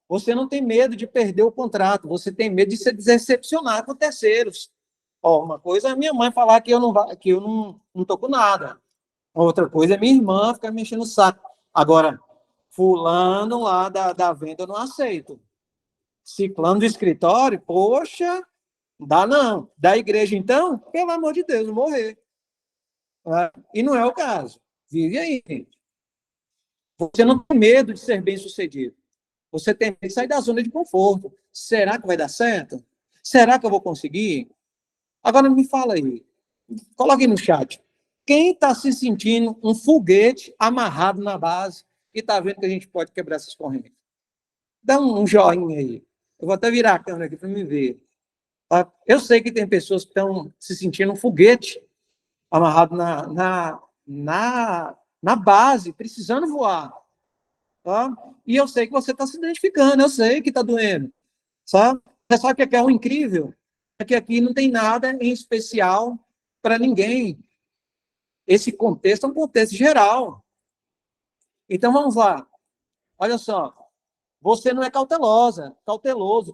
Você não tem medo de perder o contrato, você tem medo de se decepcionar com terceiros. Ó, uma coisa é minha mãe falar que eu não tô com nada. Outra coisa é minha irmã ficar me enchendo o saco. Agora, fulano lá da venda eu não aceito. Ciclano do escritório, poxa, dá não. Da igreja, então, pelo amor de Deus, morrer. E não é o caso. Vive aí, gente. Você não tem medo de ser bem-sucedido. Você tem que sair da zona de conforto. Será que vai dar certo? Será que eu vou conseguir? Agora me fala aí. Coloque no chat. Quem está se sentindo um foguete amarrado na base e está vendo que a gente pode quebrar essas correntes? Dá um joinha aí. Eu vou até virar a câmera aqui para me ver. Eu sei que tem pessoas que estão se sentindo um foguete amarrado na base, precisando voar. Tá? E eu sei que você está se identificando, eu sei que está doendo. Sabe? Você sabe o que é o incrível? É que aqui não tem nada em especial para ninguém. Esse contexto é um contexto geral. Então, vamos lá. Olha só. Você não é cauteloso.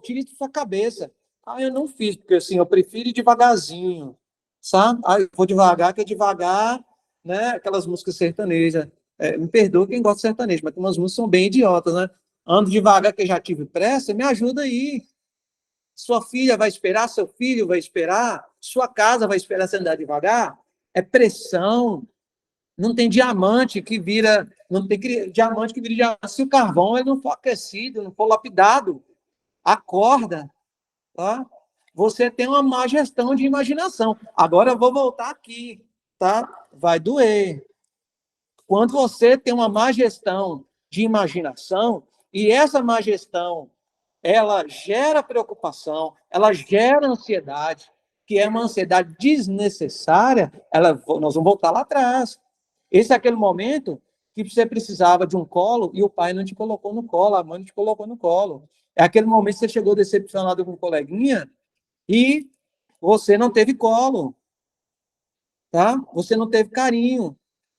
Tire isso da sua cabeça. Eu não fiz, porque assim, eu prefiro ir devagarzinho. Sabe? Eu vou devagar, que é devagar, né? Aquelas músicas sertanejas. Me perdoa quem gosta de sertanejo, mas tem umas músicas que são bem idiotas, né? Ando devagar, que já tive pressa, me ajuda aí. Sua filha vai esperar, seu filho vai esperar, sua casa vai esperar você andar devagar. É pressão. Não tem diamante que vira, não tem diamante que vira diamante. Se o carvão ele não for aquecido, não for lapidado, acorda, tá? Você tem uma má gestão de imaginação. Agora eu vou voltar aqui, tá? Vai doer. Quando você tem uma má gestão de imaginação, e essa má gestão, ela gera preocupação, ela gera ansiedade, que é uma ansiedade desnecessária, nós vamos voltar lá atrás. Esse é aquele momento que você precisava de um colo e o pai não te colocou no colo, a mãe não te colocou no colo. É aquele momento que você chegou decepcionado com um coleguinha e você não teve colo, tá? Você não teve carinho.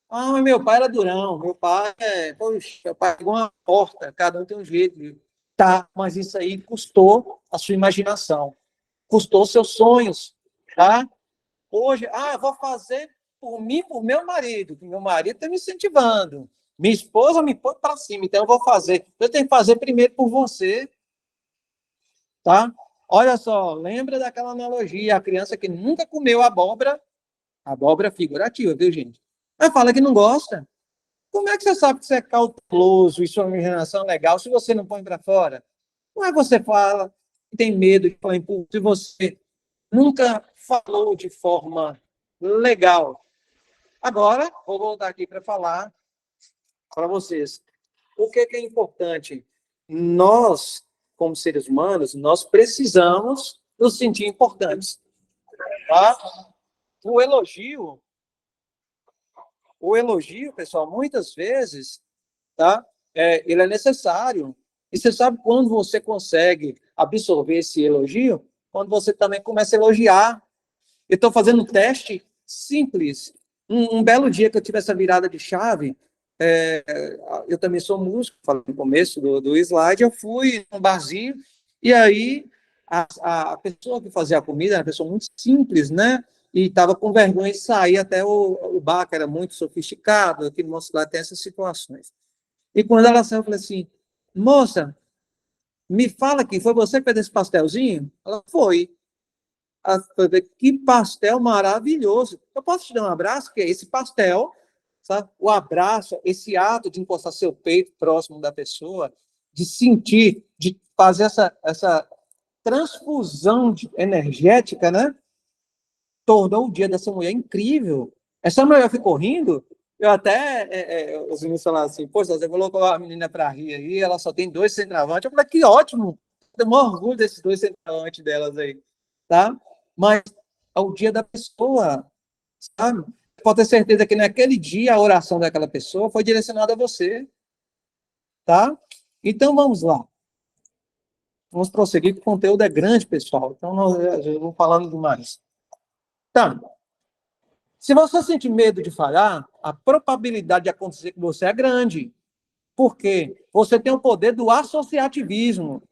Mas meu pai era durão, poxa, meu pai pegou uma porta, cada um tem um jeito. Tá, mas isso aí custou a sua imaginação, custou seus sonhos, tá? Hoje, vou fazer por mim, por meu marido, que meu marido está me incentivando. Minha esposa me põe para cima, então eu vou fazer. Eu tenho que fazer primeiro por você, tá? Olha só, lembra daquela analogia, a criança que nunca comeu abóbora figurativa, viu, gente? Mas fala que não gosta. Como é que você sabe que você é cauteloso e sua imaginação é legal se você não põe para fora? Como é que você fala que tem medo de falar em público se você nunca falou de forma legal? Agora, vou voltar aqui para falar para vocês. O que é importante? Nós, como seres humanos, nós precisamos nos sentir importantes. Tá? O elogio, pessoal, muitas vezes, tá? Ele é necessário. E você sabe quando você consegue absorver esse elogio? Quando você também começa a elogiar. Eu estou fazendo um teste simples. Um belo dia que eu tive essa virada de chave, eu também sou músico, falei no começo do slide, eu fui num barzinho, e aí a pessoa que fazia a comida era uma pessoa muito simples, né? E estava com vergonha de sair até o bar, que era muito sofisticado, aqui no nosso lado tem essas situações. E quando ela saiu, eu falei assim, moça, me fala aqui, foi você que fez esse pastelzinho? Ela foi. Que pastel maravilhoso. Eu posso te dar um abraço? Que é esse pastel, sabe? O abraço, esse ato de encostar seu peito próximo da pessoa, de sentir, de fazer essa transfusão energética, né? Tornou o dia dessa mulher incrível. Essa mulher ficou rindo. Eu até, os meninos falaram assim, poxa, você colocou a menina para rir aí, ela só tem 2 centroavantes. Eu falei, que ótimo. Tenho o maior orgulho desses 2 centroavantes delas aí, tá? Mas é o dia da pessoa, sabe? pode ter certeza que naquele dia a oração daquela pessoa foi direcionada a você, tá? Então vamos lá. Vamos prosseguir, porque o conteúdo é grande, pessoal. Então eu vou falando demais. Tá. Se você sente medo de falhar, a probabilidade de acontecer com você é grande. Por quê? Você tem o poder do associativismo.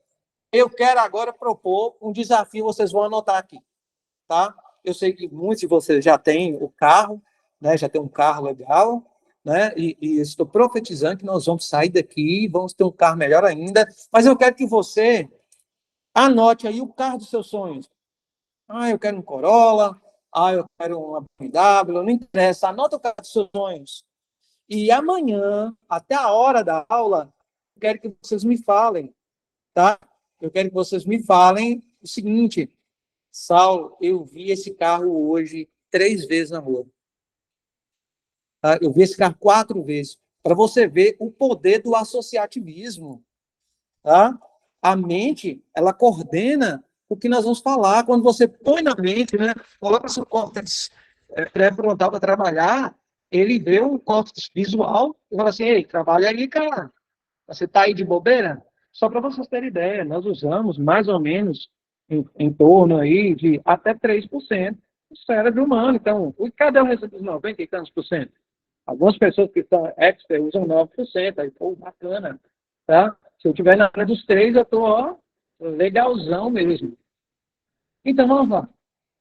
Eu quero agora propor um desafio, vocês vão anotar aqui, tá? Eu sei que muitos de vocês já têm o carro, né? Já tem um carro legal, né? E estou profetizando que nós vamos sair daqui, vamos ter um carro melhor ainda. Mas eu quero que você anote aí o carro dos seus sonhos. Ah, eu quero um Corolla. Ah, eu quero uma BMW. Não interessa. Anota o carro dos seus sonhos. E amanhã, até a hora da aula, eu quero que vocês me falem, tá? Eu quero que vocês me falem o seguinte: Saulo, eu vi esse carro hoje 3 vezes na rua. Tá? Eu vi esse carro 4 vezes. Para você ver o poder do associativismo. Tá? A mente, ela coordena o que nós vamos falar. Quando você põe na mente, né, coloca seu córtex pré-frontal para trabalhar, ele vê o córtex visual e fala assim: ei, trabalha aí, cara. Você está aí de bobeira? Só para vocês terem ideia, nós usamos mais ou menos em torno aí de até 3% do cérebro humano. Então, cadê o resto dos 90 e tantos por cento? Algumas pessoas que são expert usam 9%, aí, pô, bacana, tá? Se eu estiver na área dos 3, eu estou, ó, legalzão mesmo. Então, vamos lá.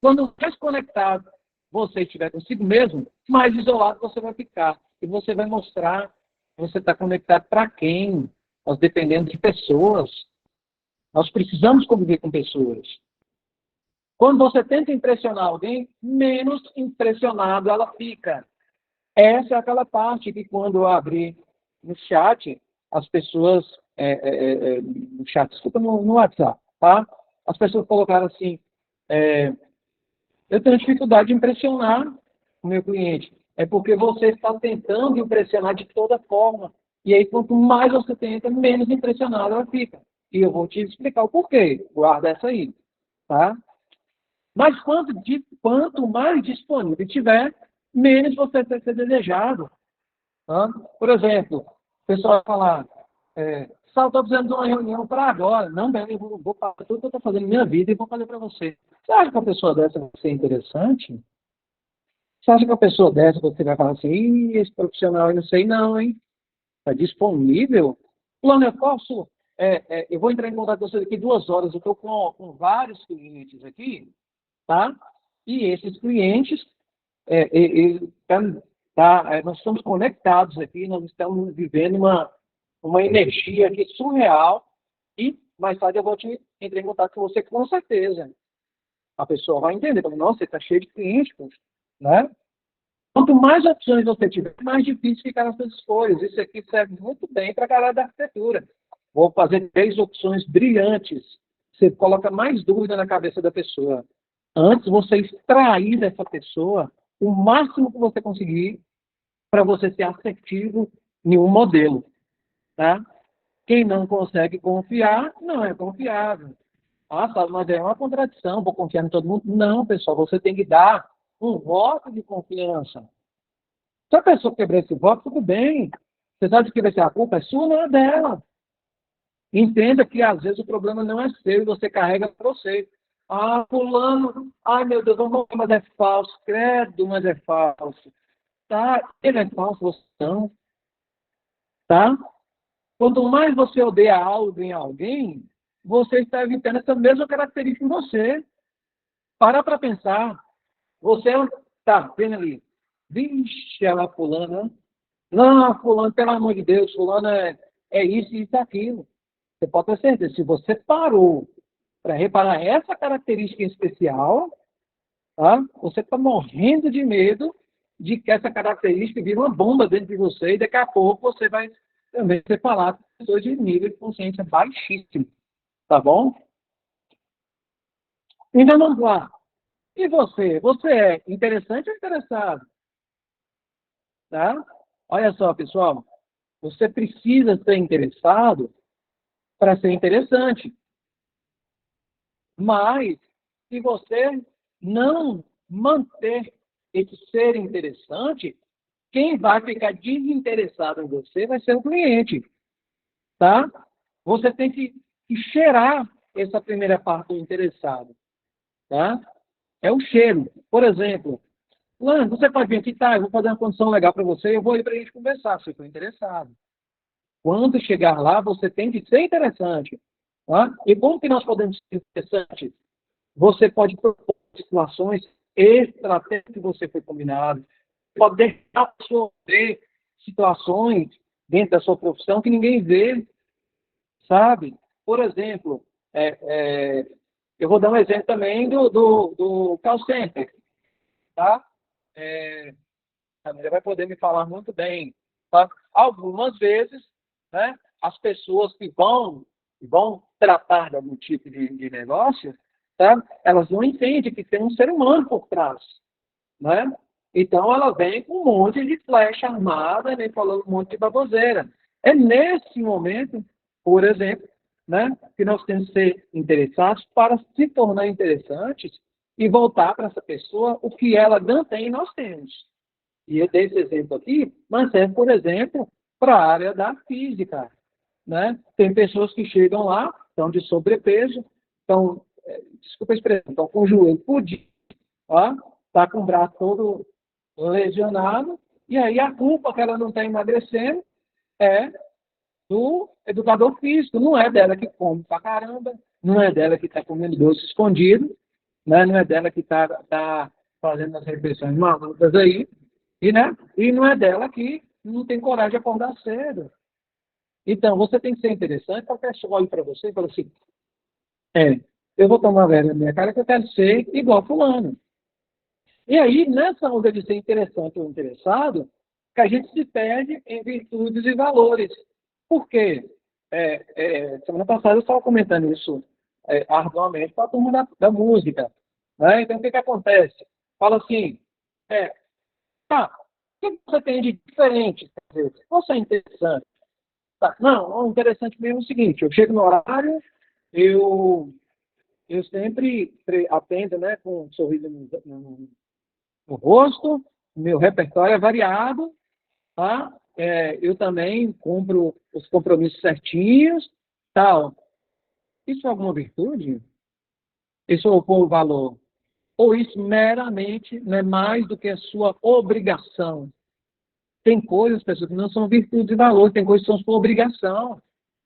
Quando mais conectado você estiver consigo mesmo, mais isolado você vai ficar. E você vai mostrar que você está conectado para quem. Nós dependemos de pessoas. Nós precisamos conviver com pessoas. Quando você tenta impressionar alguém, menos impressionado ela fica. Essa é aquela parte que quando eu abri no chat, as pessoas, no chat, desculpa, no WhatsApp, tá? As pessoas colocaram assim, eu tenho dificuldade de impressionar o meu cliente. É porque você está tentando impressionar de toda forma. E aí, quanto mais você tenta, menos impressionado ela fica. E eu vou te explicar o porquê. Guarda essa aí, tá? Mas quanto mais disponível tiver, menos você vai ser desejado. Tá? Por exemplo, o pessoal vai falar, Sal, estou precisando de uma reunião para agora. Não, bem, eu vou fazer tudo que eu estou fazendo na minha vida e vou fazer para você. Você acha que uma pessoa dessa vai ser interessante? Você acha que uma pessoa dessa você vai falar assim, esse profissional eu não sei não, hein? Está disponível? Plano, eu posso... eu vou entrar em contato com você daqui 2 horas. Eu estou com vários clientes aqui, tá? E esses clientes, nós estamos conectados aqui, nós estamos vivendo uma energia aqui surreal e mais tarde eu vou entrar em contato com você com certeza. A pessoa vai entender, nossa, você está cheio de clientes, né? Quanto mais opções você tiver, mais difícil ficar as suas escolhas. Isso aqui serve muito bem para a galera da arquitetura. Vou fazer 3 opções brilhantes. Você coloca mais dúvida na cabeça da pessoa. Antes, você extrair dessa pessoa o máximo que você conseguir para você ser assertivo em um modelo. Tá? Quem não consegue confiar, não é confiável. Ah, sabe, mas é uma contradição, vou confiar em todo mundo. Não, pessoal, você tem que dar um voto de confiança. Se a pessoa quebrar esse voto, tudo bem. Você sabe que vai ser a culpa é sua, não é dela. Entenda que às vezes o problema não é seu e você carrega para você. Ah, fulano, ai meu Deus, vamos morrer, mas é falso. Credo, mas é falso. Tá? Ele é falso, você não. Tá? Quanto mais você odeia algo em alguém, você está evitando essa mesma característica em você. Para pensar. Você está vendo ali. Vixe, ela fulana. Não, fulano, pelo amor de Deus, fulano é isso e isso aquilo. Você pode ter certeza, se você parou para reparar essa característica em especial, tá? Você está morrendo de medo de que essa característica vire uma bomba dentro de você e daqui a pouco você vai também ser falado com pessoas de nível de consciência baixíssimo. Tá bom? Então vamos lá. E você? Você é interessante ou interessado? Tá? Olha só, pessoal. Você precisa ser interessado para ser interessante. Mas, se você não manter esse ser interessante, quem vai ficar desinteressado em você vai ser o cliente, tá? Você tem que cheirar essa primeira parte do interessado, tá? É o cheiro. Por exemplo, Lano, você pode vir aqui, tá? Eu vou fazer uma condição legal para você, eu vou ir para a gente conversar, se eu estou interessado. Quando chegar lá, você tem que ser interessante. Tá? E como que nós podemos ser interessantes? Você pode propor situações extra até que você foi combinado. Pode deixar a pessoa ver situações dentro da sua profissão que ninguém vê, sabe? Por exemplo, eu vou dar um exemplo também do call center, tá? É, a mulher vai poder me falar muito bem. Tá? Algumas vezes, né, as pessoas que vão tratar de algum tipo de negócio, tá? Elas não entendem que tem um ser humano por trás. Né? Então, ela vem com um monte de flecha armada, vem falando um monte de baboseira. É nesse momento, por exemplo, né, que nós temos que ser interessados para se tornar interessantes e voltar para essa pessoa o que ela não tem e nós temos. E eu dei esse exemplo aqui, mas serve, por exemplo, para a área da física. Né? Tem pessoas que chegam lá, estão de sobrepeso, estão, desculpa a expressão, estão com o joelho fudido, está com o braço todo lesionado, e aí a culpa que ela não está emagrecendo é do educador físico, não é dela que come pra caramba, não é dela que está comendo doce escondido, né? Não é dela que tá fazendo as refeições malucas aí, e não é dela que não tem coragem de acordar cedo. Então, você tem que ser interessante para que a pessoa olhe para você e fale assim, eu vou tomar vergonha na minha cara que eu quero ser igual fulano. E aí, nessa onda de ser interessante ou interessado, que a gente se perde em virtudes e valores. Por quê? Semana passada eu estava comentando isso arduamente com a turma da música. Né? Então, o que acontece? Fala assim, tá, o que você tem de diferente? Quer dizer, se você é interessante. Tá, não, o interessante mesmo é o seguinte, eu chego no horário, eu, eu sempre atendo, né, com um sorriso no rosto, meu repertório é variado, tá? Eu também cumpro os compromissos certinhos, tal. Isso é alguma virtude? Isso é o valor? Ou isso meramente não é mais do que a sua obrigação? Tem coisas, pessoas, que não são virtudes e valores, tem coisas que são sua obrigação.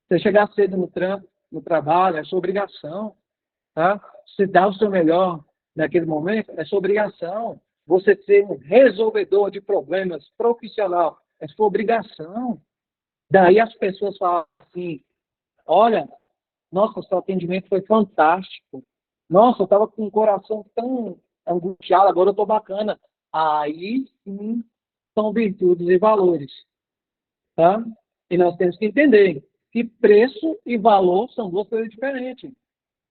Você chegar cedo no trabalho, é sua obrigação. Tá? Você dá o seu melhor naquele momento, é sua obrigação. Você ser um resolvedor de problemas profissional, é sua obrigação. Daí as pessoas falam assim, olha, nossa, seu atendimento foi fantástico. Nossa, eu estava com o coração tão angustiado, agora eu estou bacana. Aí sim são virtudes e valores. Tá? E nós temos que entender que preço e valor são duas coisas diferentes.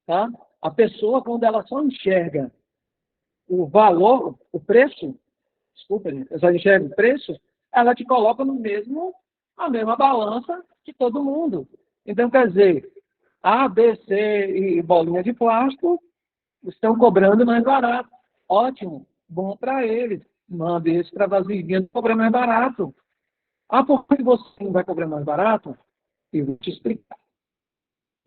Tá? A pessoa, quando ela só enxerga o valor, o preço, desculpa, gente, ela só enxerga o preço, ela te coloca a mesma balança de todo mundo. Então, quer dizer, A, B, C e bolinha de plástico estão cobrando mais barato. Ótimo, bom para eles. Manda esse para vasilhinha cobrar mais barato. Ah, por que você não vai cobrar mais barato? Eu vou te explicar.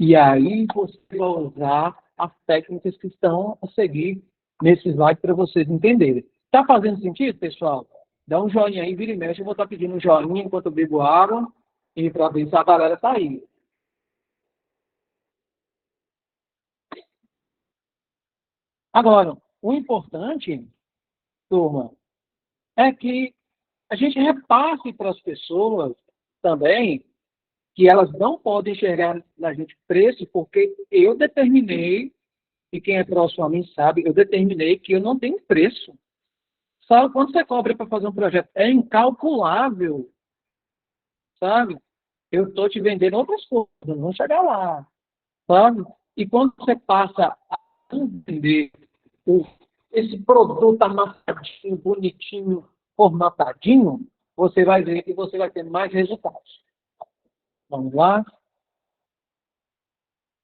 E aí você vai usar as técnicas que estão a seguir nesse slide para vocês entenderem. Está fazendo sentido, pessoal? Dá um joinha aí, vira e mexe. Eu vou estar pedindo um joinha enquanto eu bebo água e para ver se a galera está aí. Agora, o importante, turma, é que a gente repasse para as pessoas também que elas não podem enxergar na gente preço, porque eu determinei, e quem é próximo a mim sabe, eu determinei que eu não tenho preço. Sabe, quanto você cobra para fazer um projeto? É incalculável, sabe? Eu estou te vendendo outras coisas, não vou chegar lá, sabe? E quando você passa a entender o- esse produto amassadinho, bonitinho, formatadinho, você vai ver que você vai ter mais resultados. Vamos lá?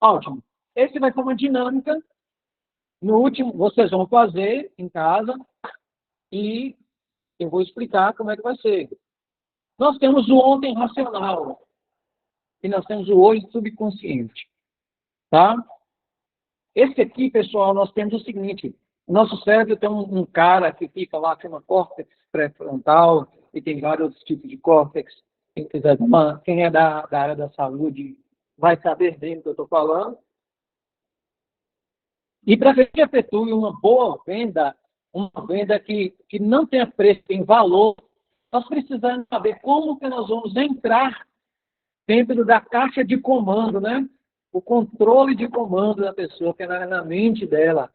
Ótimo. Esse vai ser uma dinâmica. No último, vocês vão fazer em casa. e eu vou explicar como é que vai ser. Nós temos o ontem racional e nós temos o hoje subconsciente, tá? Esse aqui, pessoal, nós temos o seguinte, o nosso cérebro tem um cara que fica lá, que chama córtex pré-frontal, e tem vários tipos de córtex. Quem é da área da saúde vai saber bem do que eu estou falando. E para que se efetue uma boa venda, uma venda que não tenha preço, tem valor, nós precisamos saber como que nós vamos entrar dentro da caixa de comando, né? O controle de comando da pessoa, que é na mente dela,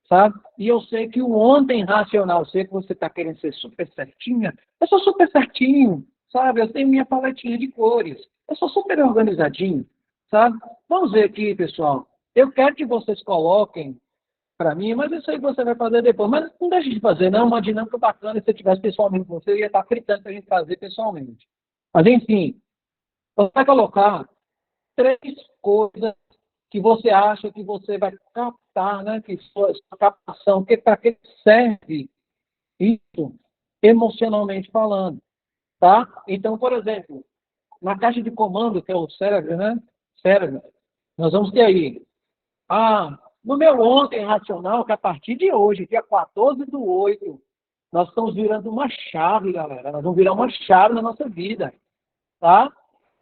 sabe? E eu sei que o ontem racional, sei que você está querendo ser super certinha, eu sou super certinho, sabe? Eu tenho minha paletinha de cores, eu sou super organizadinho, sabe? Vamos ver aqui, pessoal. Eu quero que vocês coloquem para mim, mas isso aí você vai fazer depois. Mas não deixe de fazer, não. Uma dinâmica bacana. Se você tivesse pessoalmente com você, eu ia estar fritando para a gente fazer pessoalmente. Mas, enfim, você vai colocar 3 coisas que você acha que você vai captar, né? Que sua captação, para que serve isso emocionalmente falando, tá? Então, por exemplo, na caixa de comando, que é o cérebro, né? Cérebro, nós vamos ter aí no meu ontem racional, que a partir de hoje, dia 14/8, nós estamos virando uma chave, galera. Nós vamos virar uma chave na nossa vida, tá?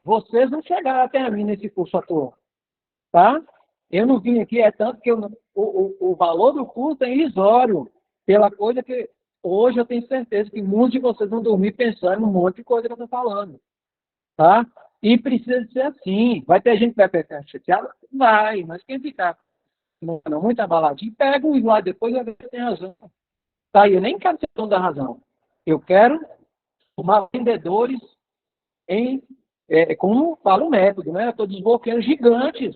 Vocês não chegaram até mim nesse curso à toa, tá? Eu não vim aqui, é tanto que o valor do curso é irrisório, pela coisa que hoje eu tenho certeza que muitos de vocês vão dormir pensando em um monte de coisa que eu estou falando, tá? E precisa ser assim. Vai ter gente que vai ficar chateada? Vai, mas quem ficar não, muito abaladinho, pega um slide depois e vai ver se tem razão. Tá? Eu nem quero ser dono da razão. Eu quero formar vendedores como fala o método, né? Eu estou desbloqueando gigantes.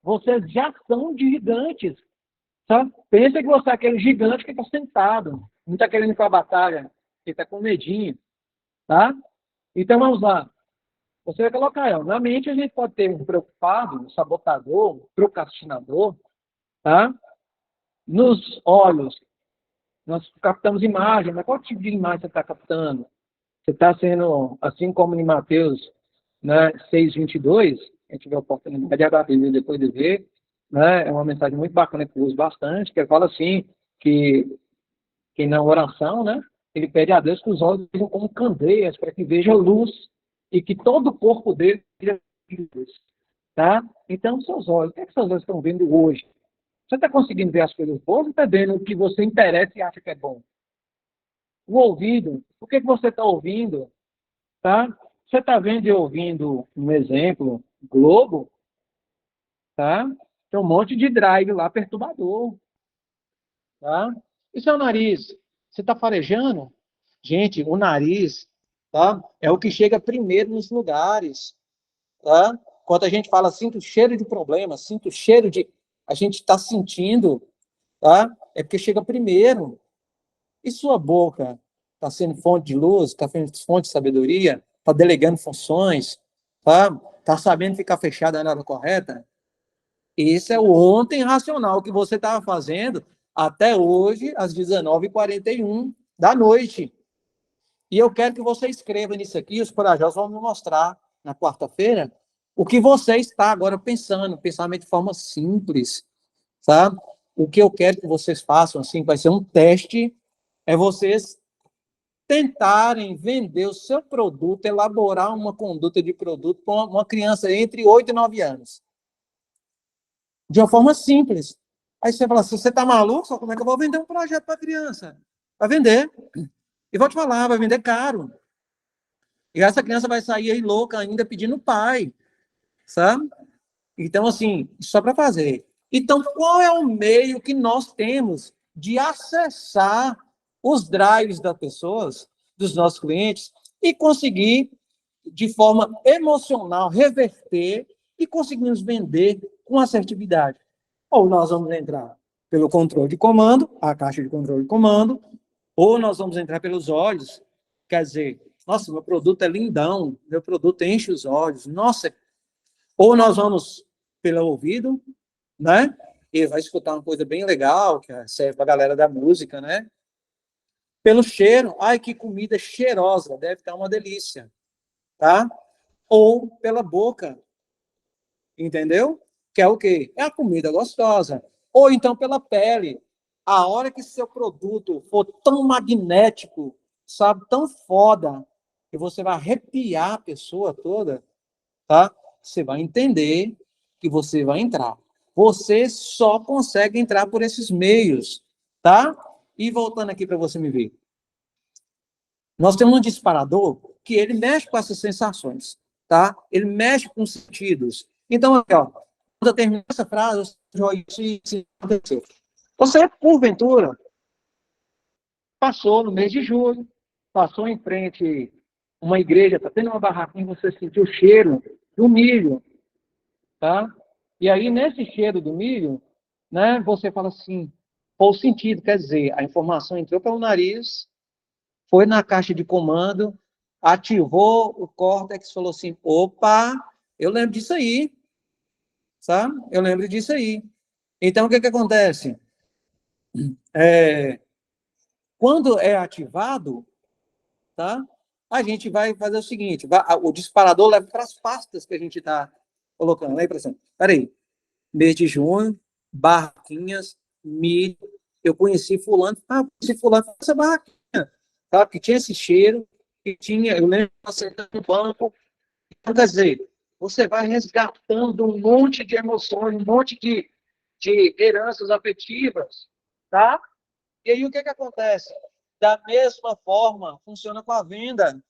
Vocês já são gigantes. Tá? Pensa que você é aquele gigante que está sentado. Não está querendo ir para a batalha. Que está com medinho. Tá? Então vamos lá. Você vai colocar, na mente a gente pode ter um preocupado, um sabotador, um procrastinador, tá? Nos olhos, nós captamos imagem, mas qual tipo de imagem você está captando? Você está sendo, assim como em Mateus, né, 6:22, quem tiver a oportunidade de abrir depois de ver, né, é uma mensagem muito bacana que eu uso bastante, que fala assim, que na oração, né, ele pede a Deus que os olhos sejam como candeias, para que veja luz, e que todo o corpo dele seja luz. Tá? Então, seus olhos, o que é que seus olhos estão vendo hoje? Você está conseguindo ver as coisas boas ou está vendo o que você interessa e acha que é bom? O ouvido, o que você está ouvindo? Tá? Você está vendo e ouvindo, um exemplo, Globo, tá? Tem um monte de drive lá perturbador. Tá? E seu nariz? Você está farejando? Gente, o nariz, tá? É o que chega primeiro nos lugares. Tá? Quando a gente fala, sinto cheiro de problema, sinto cheiro de... A gente está sentindo, tá? É porque chega primeiro. E sua boca está sendo fonte de luz, está sendo fonte de sabedoria, está delegando funções, tá sabendo ficar fechada na hora correta? Esse é o ontem racional que você estava fazendo até hoje, às 19h41 da noite. E eu quero que você escreva nisso aqui, os corajosos vão me mostrar na quarta-feira, o que você está agora pensando, pensamento de forma simples, sabe? O que eu quero que vocês façam, assim, vai ser um teste, é vocês tentarem vender o seu produto, elaborar uma conduta de produto para uma criança entre 8 e 9 anos. De uma forma simples. Aí você fala assim, você está maluco? Só como é que eu vou vender um projeto para criança? Vai vender. E vou te falar, vai vender caro. E essa criança vai sair aí louca ainda pedindo pai. Sabe? Então, assim, só para fazer. Então, qual é o meio que nós temos de acessar os drives das pessoas, dos nossos clientes, e conseguir, de forma emocional, reverter e conseguirmos vender com assertividade? Ou nós vamos entrar pelo controle de comando, a caixa de controle de comando, ou nós vamos entrar pelos olhos, quer dizer, nossa, meu produto é lindão, meu produto enche os olhos, nossa, ou nós vamos pelo ouvido, né? E vai escutar uma coisa bem legal, que serve para a galera da música, né? Pelo cheiro, ai, que comida cheirosa, deve estar uma delícia, tá? Ou pela boca, entendeu? Que é o quê? É a comida gostosa. Ou então pela pele. A hora que seu produto for tão magnético, sabe, tão foda, que você vai arrepiar a pessoa toda, tá? Você vai entender que você vai entrar. Você só consegue entrar por esses meios, tá? E voltando aqui para você me ver. Nós temos um disparador que ele mexe com essas sensações, tá? Ele mexe com os sentidos. Então, aqui, ó, quando eu terminar essa frase, isso aconteceu. Você, porventura, passou no mês de julho, passou em frente a uma igreja, está tendo uma barraquinha, você sentiu o cheiro do milho, tá? E aí, nesse cheiro do milho, né, você fala assim, foi o sentido, quer dizer, a informação entrou pelo nariz, foi na caixa de comando, ativou o córtex, falou assim, opa, eu lembro disso aí, sabe? Eu lembro disso aí. Então, o que acontece? Quando é ativado, tá? A gente vai fazer o seguinte, o disparador leva para as pastas que a gente está colocando. Aí, por exemplo, peraí, mês de junho, barraquinhas, milho, eu conheci fulano, conheci fulano essa barraquinha, tá? Que tinha esse cheiro, que tinha, eu lembro de você no banco. Então, quer dizer, você vai resgatando um monte de emoções, um monte de heranças afetivas, tá? E aí o que acontece? Da mesma forma, funciona com a venda,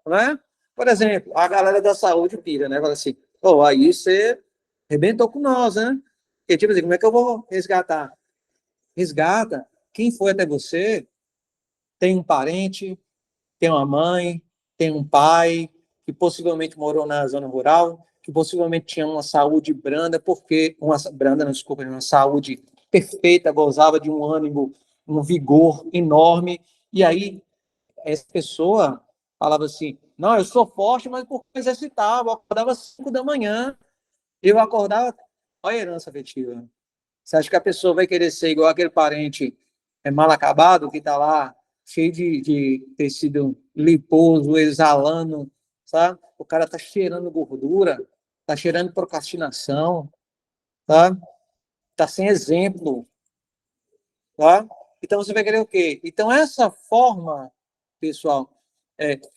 né? Por exemplo, a galera da saúde pira, né? Fala assim, pô, aí você arrebentou com nós, né? Porque, tipo assim, como é que eu vou resgatar? Resgata. Quem foi até você tem um parente, tem uma mãe, tem um pai, que possivelmente morou na zona rural, que possivelmente tinha uma saúde branda, porque uma branda, não, desculpa, uma saúde perfeita, gozava de um ânimo, um vigor enorme, e aí essa pessoa falava assim, não, eu sou forte, mas porque eu exercitava, eu acordava às 5 da manhã, eu acordava, olha a herança afetiva. Você acha que a pessoa vai querer ser igual aquele parente mal acabado que está lá, cheio de tecido liposo, exalando, sabe? O cara está cheirando gordura, está cheirando procrastinação, tá? Está sem exemplo, tá? Então você vai querer o quê? Então essa forma, pessoal,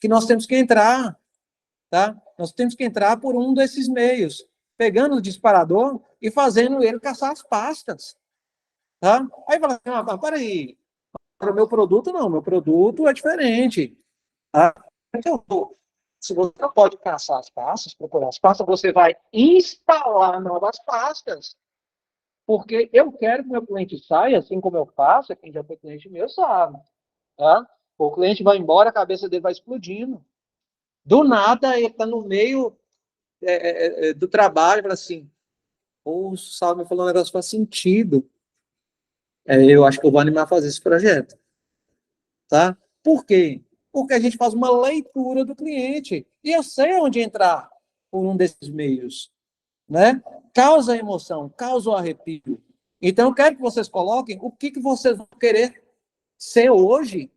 que nós temos que entrar, tá? Nós temos que entrar por um desses meios, pegando o disparador e fazendo ele caçar as pastas. Tá? Aí fala assim, peraí, para o meu produto não, meu produto é diferente. Tá? Então, se você não pode caçar as pastas, procurar as pastas, você vai instalar novas pastas. Porque eu quero que meu cliente saia, assim como eu faço, quem já foi cliente meu sabe. Tá? O cliente vai embora, a cabeça dele vai explodindo. Do nada, ele está no meio do trabalho, fala assim, o Salve me falou um negócio que faz sentido. Eu acho que eu vou animar a fazer esse projeto. Tá? Por quê? Porque a gente faz uma leitura do cliente. E eu sei onde entrar por um desses meios. Né? Causa emoção, causa o arrepio. Então, eu quero que vocês coloquem o que vocês vão querer ser hoje.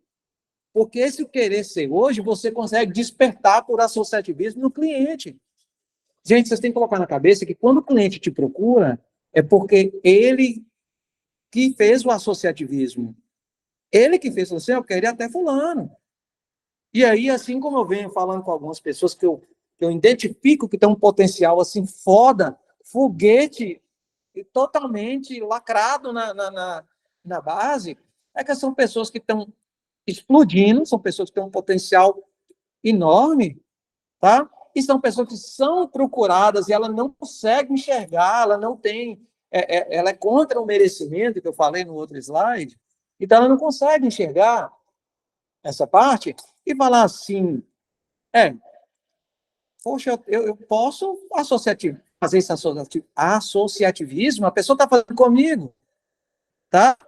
Porque esse querer ser hoje, você consegue despertar por associativismo no cliente. Gente, vocês têm que colocar na cabeça que quando o cliente te procura, é porque ele que fez o associativismo. Ele que fez você, eu queria até fulano. E aí, assim como eu venho falando com algumas pessoas que eu identifico que tem um potencial assim foda, foguete totalmente lacrado na base, é que são pessoas que estão explodindo, são pessoas que têm um potencial enorme, tá? E são pessoas que são procuradas e ela não consegue enxergar, ela não tem, ela é contra o merecimento, que eu falei no outro slide, então ela não consegue enxergar essa parte e falar assim, poxa, eu posso fazer esse associativismo, a pessoa está falando comigo, tá?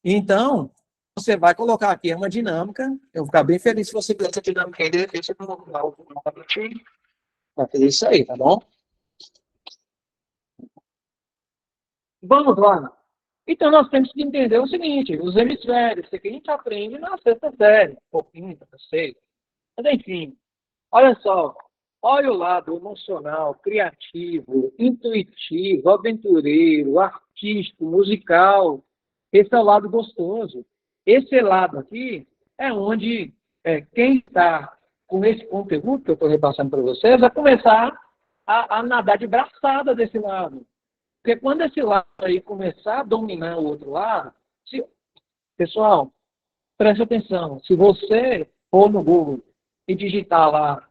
Então, você vai colocar aqui uma dinâmica, eu vou ficar bem feliz se você fizer essa dinâmica aí, de repente eu vou vai fazer isso aí, tá bom? Vamos lá. Então, nós temos que entender o seguinte, os hemisférios, isso aqui a gente aprende na sexta série, um pouquinho, na sexta. Mas, enfim, olha só, olha o lado emocional, criativo, intuitivo, aventureiro, artístico, musical. Esse é o lado gostoso. Esse lado aqui é onde quem está com esse conteúdo que eu estou repassando para vocês vai começar a nadar de braçada desse lado. Porque quando esse lado aí começar a dominar o outro lado, pessoal, preste atenção, se você for no Google e digitar lá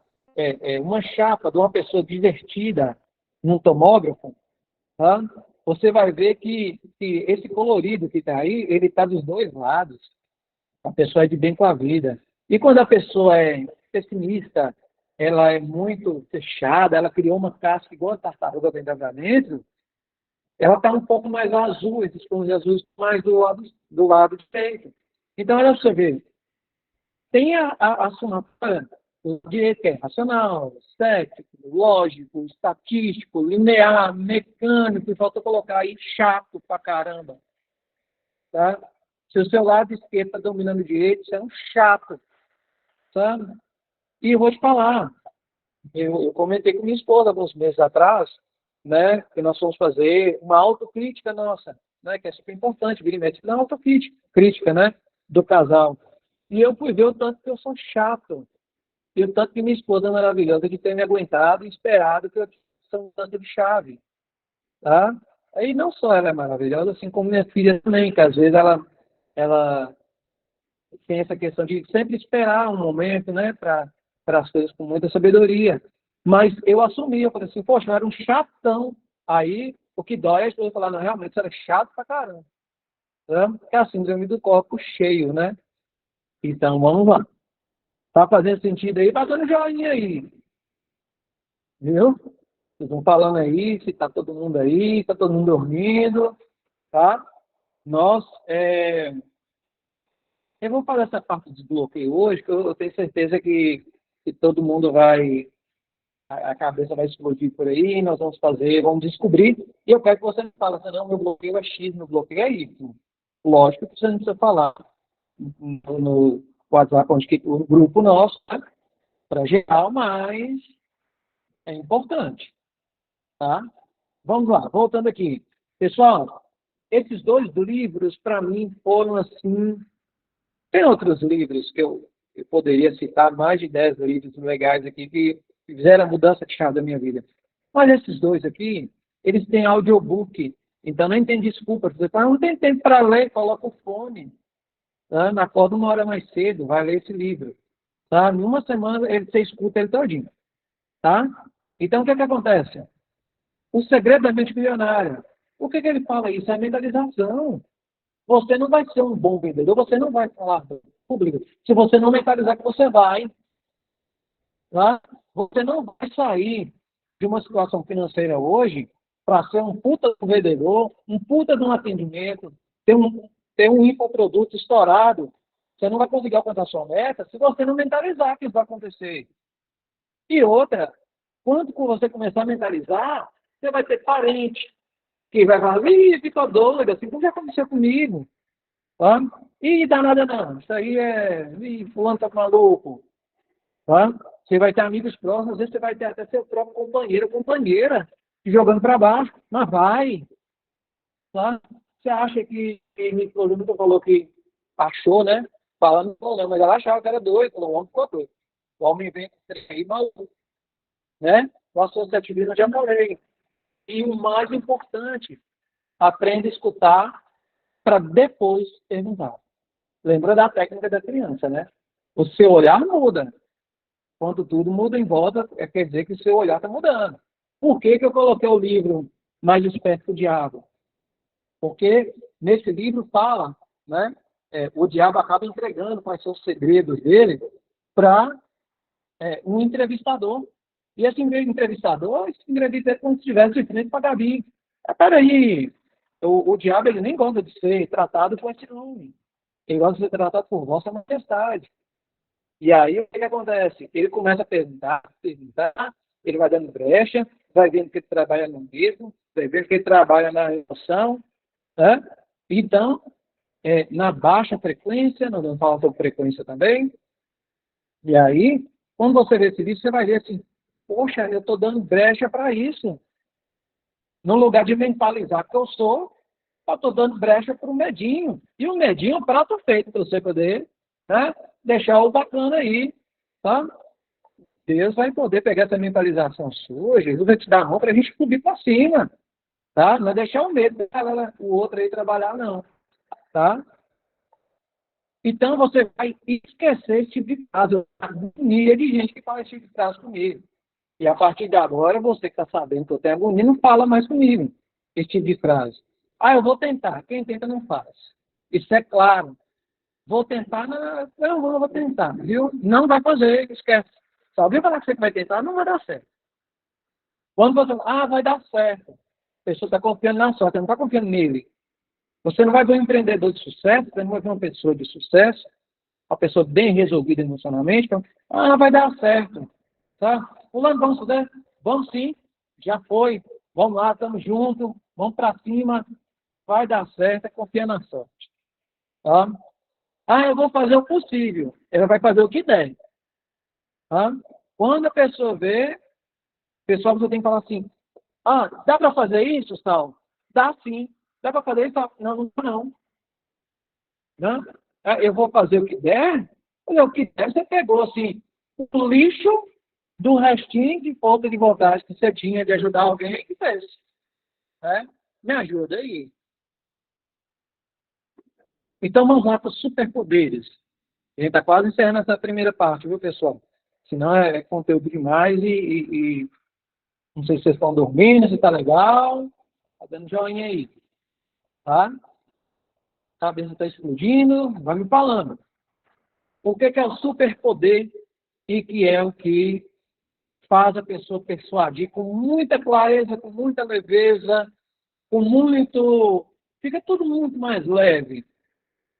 uma chapa de uma pessoa divertida num tomógrafo, tá? Você vai ver que esse colorido que está aí, ele está dos dois lados. A pessoa é de bem com a vida. E quando a pessoa é pessimista, ela é muito fechada, ela criou uma casca igual a tartaruga dentro da dentro, ela está um pouco mais azul, esses tons azuis mais do lado direito. Então, olha você ver, tem a somatória, o direito que é racional, cético, lógico, estatístico, linear, mecânico, e falta colocar aí chato pra caramba. Tá? Se o seu lado esquerdo está dominando o direito, você é um chato. Sabe? E eu vou te falar, eu comentei com minha esposa alguns meses atrás, né, que nós fomos fazer uma autocrítica nossa, né, que é super importante, vira e mexe, uma autocrítica, né, do casal. E eu fui ver o tanto que eu sou chato, e o tanto que minha esposa é maravilhosa de ter me aguentado e esperado que eu sou um tanto de chave, tá? Aí não só ela é maravilhosa, assim como minha filha também, que às vezes ela tem essa questão de sempre esperar um momento, né, para as coisas com muita sabedoria. Mas eu assumi, eu falei assim, poxa, eu era um chatão. Aí, o que dói é as pessoas falar, não, realmente, você era chato pra caramba. Né? É a síndrome do copo cheio, né? Então, vamos lá. Tá fazendo sentido aí? Tá dando joinha aí. Viu? Vocês vão falando aí, se tá todo mundo aí, tá todo mundo dormindo, tá? Nós, eu vou falar essa parte de desbloqueio hoje, que eu tenho certeza que todo mundo vai, a cabeça vai explodir por aí, nós vamos fazer, vamos descobrir. E eu quero que você me fale, assim, não, meu bloqueio é X, meu bloqueio é Y. Lógico que você não precisa falar no WhatsApp, onde que o grupo nosso, né, para geral, mas é importante, tá? Vamos lá, voltando aqui. Pessoal, esses dois livros, para mim, foram assim. Tem outros livros que eu poderia citar, mais de 10 livros legais aqui que fizeram a mudança de chave da minha vida. Mas esses dois aqui, eles têm audiobook. Então não tem desculpa. Você fala, não tem tempo para ler, coloca o fone. Tá? Acorda uma hora mais cedo, vai ler esse livro. Tá? Em uma semana você escuta ele todinho. Tá? Então o que acontece? O segredo da mente milionária. Por que ele fala isso? É a mentalização. Você não vai ser um bom vendedor, você não vai falar público se você não mentalizar que você vai. Tá? Você não vai sair de uma situação financeira hoje para ser um puta de um vendedor, um puta de um atendimento, ter um infoproduto estourado. Você não vai conseguir alcançar sua meta se você não mentalizar que isso vai acontecer. E outra, quando você começar a mentalizar, você vai ter parente que vai falar, ih, ficou doido, assim como já aconteceu comigo. Tá? E dá nada não. Isso aí é. Ih, fulano tá maluco. Tá? Você vai ter amigos próximos, às vezes você vai ter até seu próprio companheiro ou companheira jogando para baixo. Mas vai. Tá? Você acha que me falou que achou, né? Falando, não, mas ela achava que era doido, falou, o homem ficou doido. O homem vem aí maluco. Né? O associativismo eu já falei. E o mais importante, aprenda a escutar para depois perguntar. Lembra da técnica da criança, né? O seu olhar muda. Quando tudo muda em volta, quer dizer que o seu olhar está mudando. Por que eu coloquei o livro Mais Esperto que o Diabo? Porque nesse livro fala, né? O diabo acaba entregando quais são os segredos dele para um entrevistador. E esse entrevistador entrevista como se estivesse de frente para Gabi. Peraí, o diabo ele nem gosta de ser tratado com esse nome. Ele gosta de ser tratado por Vossa Majestade. E aí, o que acontece? Ele começa a perguntar, ele vai dando brecha, vai vendo que ele trabalha no mesmo, vai vendo que ele trabalha na emoção, né? Então, na baixa frequência, nós vamos falar sobre frequência também, e aí, quando você ver esse vídeo, você vai ver assim, poxa, eu estou dando brecha para isso. No lugar de mentalizar que eu estou dando brecha para o medinho. E o medinho é um prato feito para você poder, né, deixar o bacana aí, tá? Deus vai poder pegar essa mentalização sua, Jesus vai te dar a mão para a gente subir para cima, tá? Não é deixar o medo, o outro aí trabalhar, não, tá? Então você vai esquecer esse tipo de frase, a agonia de gente que fala esse tipo de frase comigo. E a partir de agora, você que está sabendo que eu tenho agonia, não fala mais comigo esse tipo de frase. Ah, eu vou tentar. Quem tenta não faz. Isso é claro. Vou tentar, não vou tentar, viu? Não vai fazer, esquece. Só ouviu falar que você vai tentar, não vai dar certo. Quando você fala, vai dar certo. A pessoa está confiando na sorte, não está confiando nele. Você não vai ver um empreendedor de sucesso, você não vai ver uma pessoa de sucesso, uma pessoa bem resolvida emocionalmente, então, vai dar certo. Tá? Fulano, vamos fazer? Vamos sim, já foi. Vamos lá, estamos juntos, vamos para cima, vai dar certo, confia na sorte. Tá? Eu vou fazer o possível. Ela vai fazer o que der. Tá? Quando a pessoa vê, o pessoal você tem que falar assim, dá para fazer isso, Sal? Dá sim. Dá para fazer isso? Não, não. Não. Eu vou fazer o que der? O que der, você pegou assim, o lixo do restinho de falta de vontade que você tinha de ajudar alguém que fez. Né? Me ajuda aí. Então vamos lá para os superpoderes. A gente está quase encerrando essa primeira parte, viu, pessoal? Senão é conteúdo demais e não sei se vocês estão dormindo, se está legal. Está dando joinha aí. Tá? A cabeça está explodindo, vai me falando. O que é o superpoder e que é o que faz a pessoa persuadir com muita clareza, com muita leveza, com muito... Fica tudo muito mais leve.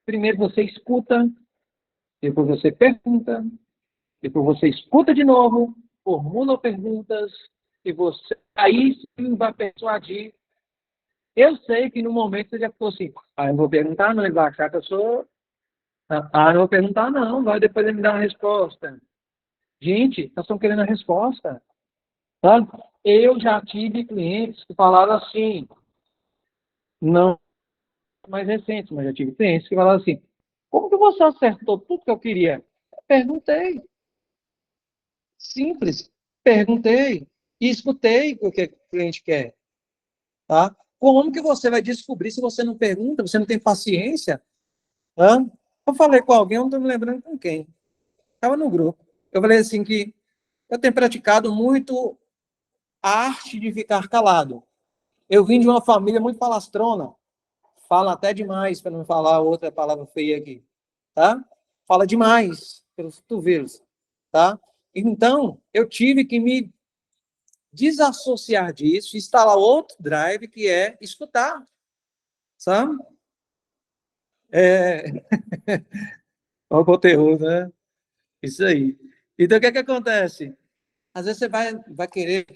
Primeiro você escuta, depois você pergunta, depois você escuta de novo, formula perguntas, e você aí sim vai persuadir. Eu sei que no momento você já ficou assim, eu não vou perguntar não, ele vai achar que eu sou... não vou perguntar não, vai depois ele me dar uma resposta. Gente, nós estamos querendo a resposta. Tá? Eu já tive clientes que falaram assim, não mais recentes, mas já tive clientes que falaram assim, como que você acertou tudo que eu queria? Perguntei. Simples. Perguntei. E escutei o que o cliente quer. Tá? Como que você vai descobrir se você não pergunta, você não tem paciência? Tá? Eu falei com alguém, eu não estou me lembrando com quem. Estava no grupo. Eu falei assim que eu tenho praticado muito a arte de ficar calado. Eu vim de uma família muito falastrona. Fala até demais, para não falar outra palavra feia aqui. Tá? Fala demais, pelos cotovelos. Tá? Então, eu tive que me desassociar disso, instalar outro drive, que é escutar. Sabe? Olha o conteúdo, né? Isso aí. Então, o que acontece? Às vezes você vai querer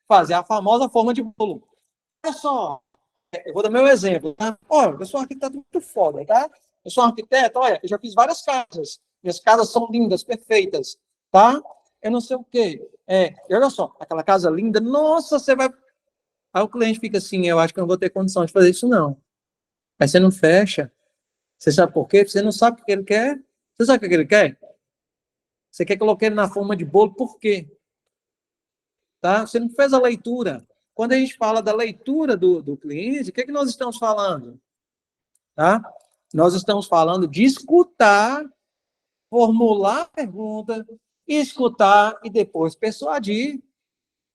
fazer a famosa forma de bolo. Olha só, eu vou dar meu exemplo. Tá? Olha, eu sou um arquiteto muito foda, tá? Eu sou um arquiteto, olha, eu já fiz várias casas. Minhas casas são lindas, perfeitas, tá? Eu não sei o quê. Olha só, aquela casa linda, nossa, você vai... Aí o cliente fica assim, eu acho que eu não vou ter condição de fazer isso, não. Aí você não fecha. Você sabe por quê? Você não sabe o que ele quer. Você sabe o que ele quer? Você quer colocar ele na forma de bolo, por quê? Tá? Você não fez a leitura. Quando a gente fala da leitura do cliente, o que nós estamos falando? Tá? Nós estamos falando de escutar, formular a pergunta, escutar e depois persuadir.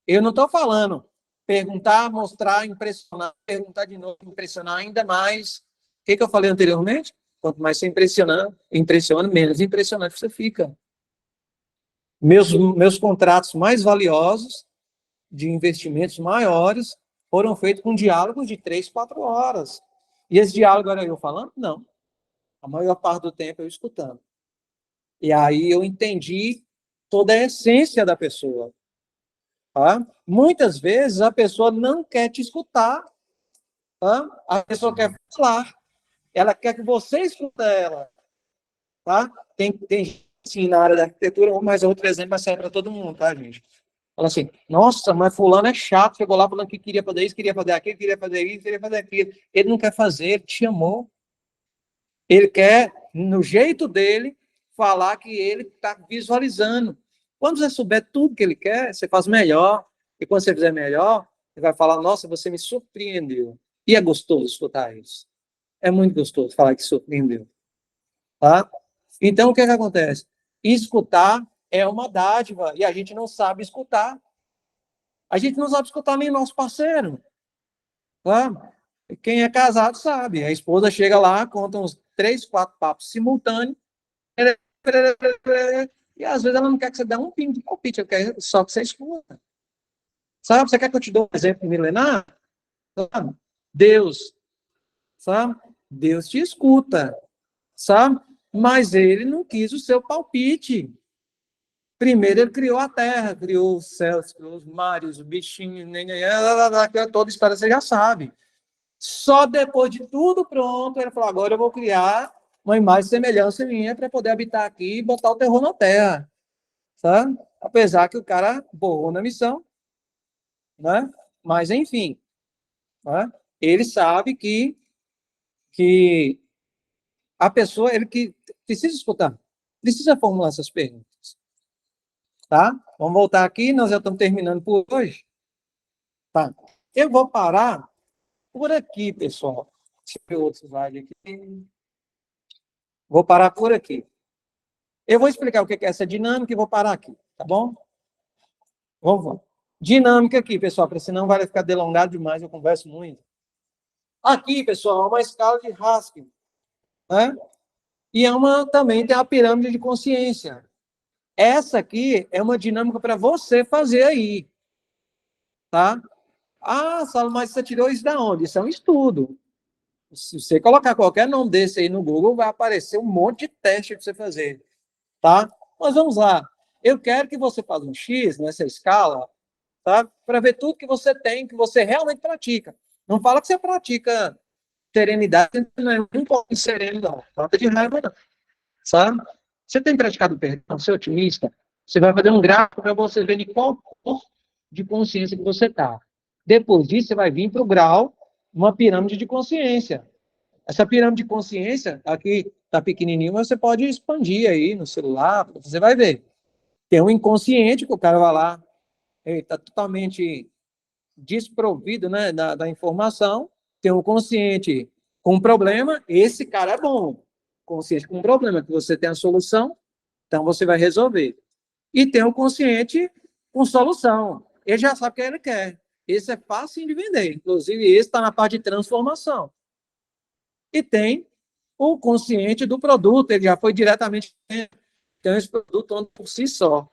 Eu não estou falando perguntar, mostrar, impressionar, perguntar de novo, impressionar ainda mais. O que eu falei anteriormente? Quanto mais você impressiona, menos impressionante você fica. Meus contratos mais valiosos, de investimentos maiores, foram feitos com diálogos de 3, 4 horas. E esse diálogo era eu falando? Não. A maior parte do tempo eu escutando. E aí eu entendi toda a essência da pessoa. Tá? Muitas vezes a pessoa não quer te escutar. Tá? A pessoa quer falar. ela quer que você escuta ela, tá? Tem sim, na área da arquitetura, mas outro exemplo serve para todo mundo, tá, gente? Fala assim, nossa, mas fulano é chato, chegou lá falando que queria fazer isso, queria fazer aquilo, queria fazer isso, queria fazer aquilo. Ele não quer fazer, ele te chamou. Ele quer, no jeito dele, falar que ele está visualizando. Quando você souber tudo que ele quer, você faz melhor. E quando você fizer melhor, ele vai falar, nossa, você me surpreendeu. E é gostoso escutar isso. É muito gostoso falar que surpreendeu. Tá? Então, o que, é que acontece? Escutar é uma dádiva e a gente não sabe escutar. A gente não sabe escutar nem nosso parceiro. Tá? Quem é casado sabe. A esposa chega lá, conta uns 3, 4 papos simultâneos, e às vezes ela não quer que você dê um pingo de palpite, ela quer só que você escuta. Sabe? Você quer que eu te dê um exemplo milenar? Sabe? Deus, sabe? Deus te escuta, sabe? Mas ele não quis o seu palpite. Primeiro ele criou a terra, criou os céus, criou os mares, os bichinhos, toda história você já sabe. Só depois de tudo pronto, ele falou, agora eu vou criar uma imagem e semelhança minha para poder habitar aqui e botar o terror na terra. Sabe? Apesar que o cara borrou na missão, né? Mas, enfim, né? Ele sabe que a pessoa, ele que precisa escutar, precisa formular essas perguntas. Tá? Vamos voltar aqui, nós já estamos terminando por hoje. Tá? Eu vou parar por aqui, pessoal. Deixa eu ver outro slide aqui. Vou parar por aqui. Eu vou explicar o que é essa dinâmica e vou parar aqui, tá bom? Vamos lá. Dinâmica aqui, pessoal, porque senão vai ficar delongado demais, eu converso muito. Aqui, pessoal, é uma escala de Haskell, né? E também tem a pirâmide de consciência. Essa aqui é uma dinâmica para você fazer aí, tá? Ah, Saulo, mas você tirou isso da onde? Isso é um estudo. Se você colocar qualquer nome desse aí no Google, vai aparecer um monte de teste para você fazer, tá? Mas vamos lá. Eu quero que você faça um X nessa escala, tá? Para ver tudo que você tem, que você realmente pratica. Não fala que você pratica serenidade, não é um pouco sereno, não. Falta de raiva, não. Sabe? Você tem praticado perdão, você é otimista, você vai fazer um gráfico para você ver em qual cor de consciência que você está. Depois disso, você vai vir para o grau, uma pirâmide de consciência. Essa pirâmide de consciência, aqui está pequenininho, mas você pode expandir aí no celular, você vai ver. Tem um inconsciente que o cara vai lá, ele está totalmente desprovido, né, da informação. Tem um consciente com problema, esse cara é bom. Consciente com problema, que você tem a solução, então você vai resolver. E tem o consciente com solução. Ele já sabe o que ele quer. Esse é fácil de vender. Inclusive, esse está na parte de transformação. E tem o consciente do produto, ele já foi diretamente tem esse produto por si só,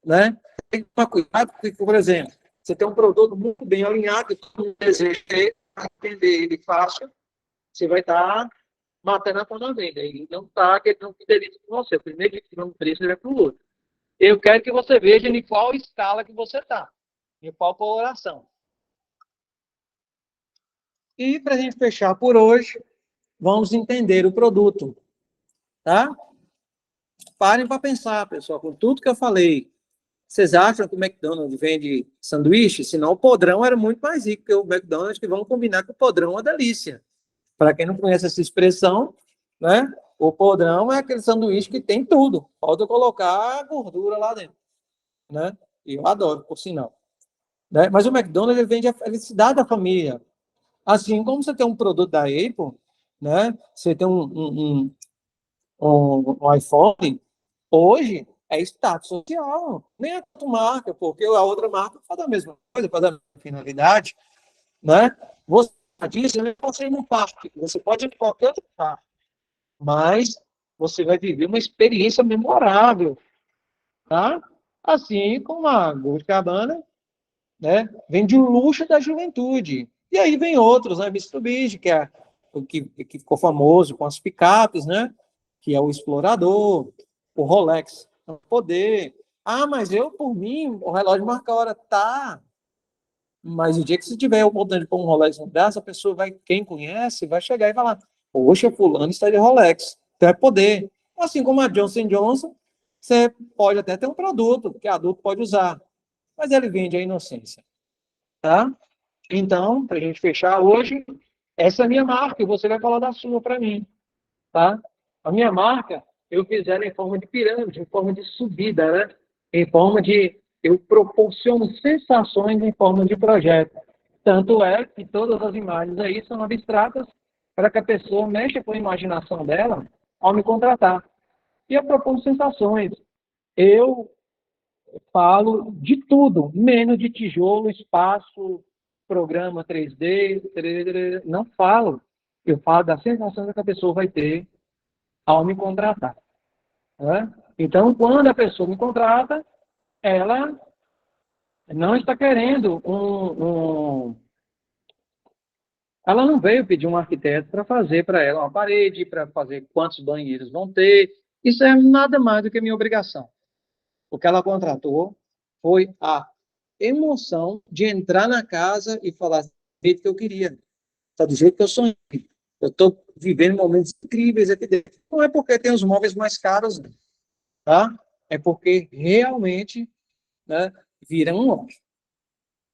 né? Tem que tomar cuidado, porque, por exemplo, você tem um produto muito bem alinhado, que todo mundo deseja atender ele fácil, você vai estar matando a conta venda. Ele não está querendo fidelizar com você. O primeiro que tira um preço, ele vai para o outro. Eu quero que você veja em qual escala que você está, em qual coloração. E para a gente fechar por hoje, vamos entender o produto, tá? Parem para pensar, pessoal, com tudo que eu falei. Vocês acham que o McDonald's vende sanduíche? Senão o podrão era muito mais rico que o McDonald's, que vão combinar que o podrão é uma delícia. Para quem não conhece essa expressão, né? O podrão é aquele sanduíche que tem tudo. Falta colocar a gordura lá dentro, né? E eu adoro, por sinal. Né? Mas o McDonald's ele vende a felicidade da família. Assim como você tem um produto da Apple, né? Você tem um iPhone, hoje é status social, nem a outra marca, porque a outra marca faz a mesma coisa, faz a mesma finalidade, né? Você disse, você pode ir no parque, você pode ir em qualquer outro parque, mas você vai viver uma experiência memorável, tá? Assim como a Gold Cabana, né? Vem de um luxo da juventude. E aí vem outros, né? Mitsubishi, que é o que ficou famoso com as picapes, né? Que é o Explorador, o Rolex, o poder. Ah, mas eu, por mim, o relógio marca a hora. Tá. Mas o dia que você tiver a oportunidade de pôr um Rolex no braço, a pessoa vai, quem conhece, vai chegar e falar, Poxa, fulano está de Rolex. Você vai poder. Assim como a Johnson Johnson, você pode até ter um produto que adulto pode usar, mas ele vende a inocência, tá? Então, para a gente fechar hoje, essa é a minha marca e você vai falar da sua para mim, tá? A minha marca, eu fiz ela em forma de pirâmide, em forma de subida, né? Em forma de... Eu proporciono sensações em forma de projeto. Tanto é que todas as imagens aí são abstratas para que a pessoa mexa com a imaginação dela ao me contratar. E eu proponho sensações. Eu falo de tudo, menos de tijolo, espaço, programa 3D, não falo. Eu falo da sensação que a pessoa vai ter ao me contratar. Né? Então, quando a pessoa me contrata, ela não está querendo ela não veio pedir um arquiteto para fazer para ela uma parede, para fazer quantos banheiros vão ter. Isso é nada mais do que minha obrigação. O que ela contratou foi a emoção de entrar na casa e falar do jeito que eu queria, tá do jeito que eu sonhei. Eu estou vivendo momentos incríveis aqui dentro. Não é porque tem os móveis mais caros, tá? É porque realmente, né, viram um lote.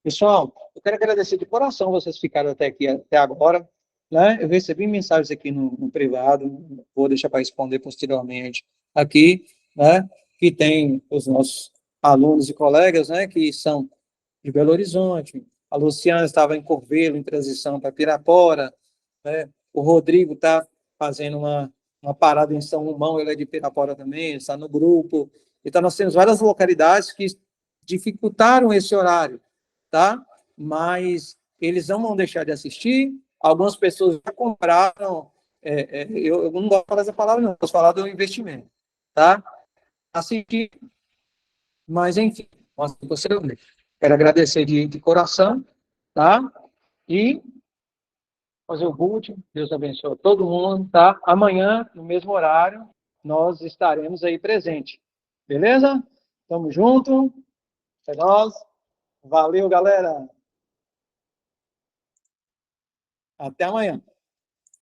Pessoal, eu quero agradecer de coração vocês ficaram até aqui, até agora. Né? Eu recebi mensagens aqui no privado, vou deixar para responder posteriormente aqui, né? Que tem os nossos alunos e colegas, né? Que são de Belo Horizonte. A Luciana estava em Corvelo, em transição para Pirapora. Né? O Rodrigo está fazendo uma parada em São Romão, ele é de Pirapora também, está no grupo. Então, nós temos várias localidades que dificultaram esse horário, tá? Mas eles não vão deixar de assistir. Algumas pessoas já compraram. Eu não gosto de falar essa palavra, não. Posso falar do investimento, tá? Assistir, mas enfim, posteriormente. Quero agradecer de coração, tá? E fazer o boot. Deus abençoe todo mundo, tá? Amanhã, no mesmo horário, nós estaremos aí presente. Beleza? Tamo junto. É nós. Valeu, galera. Até amanhã.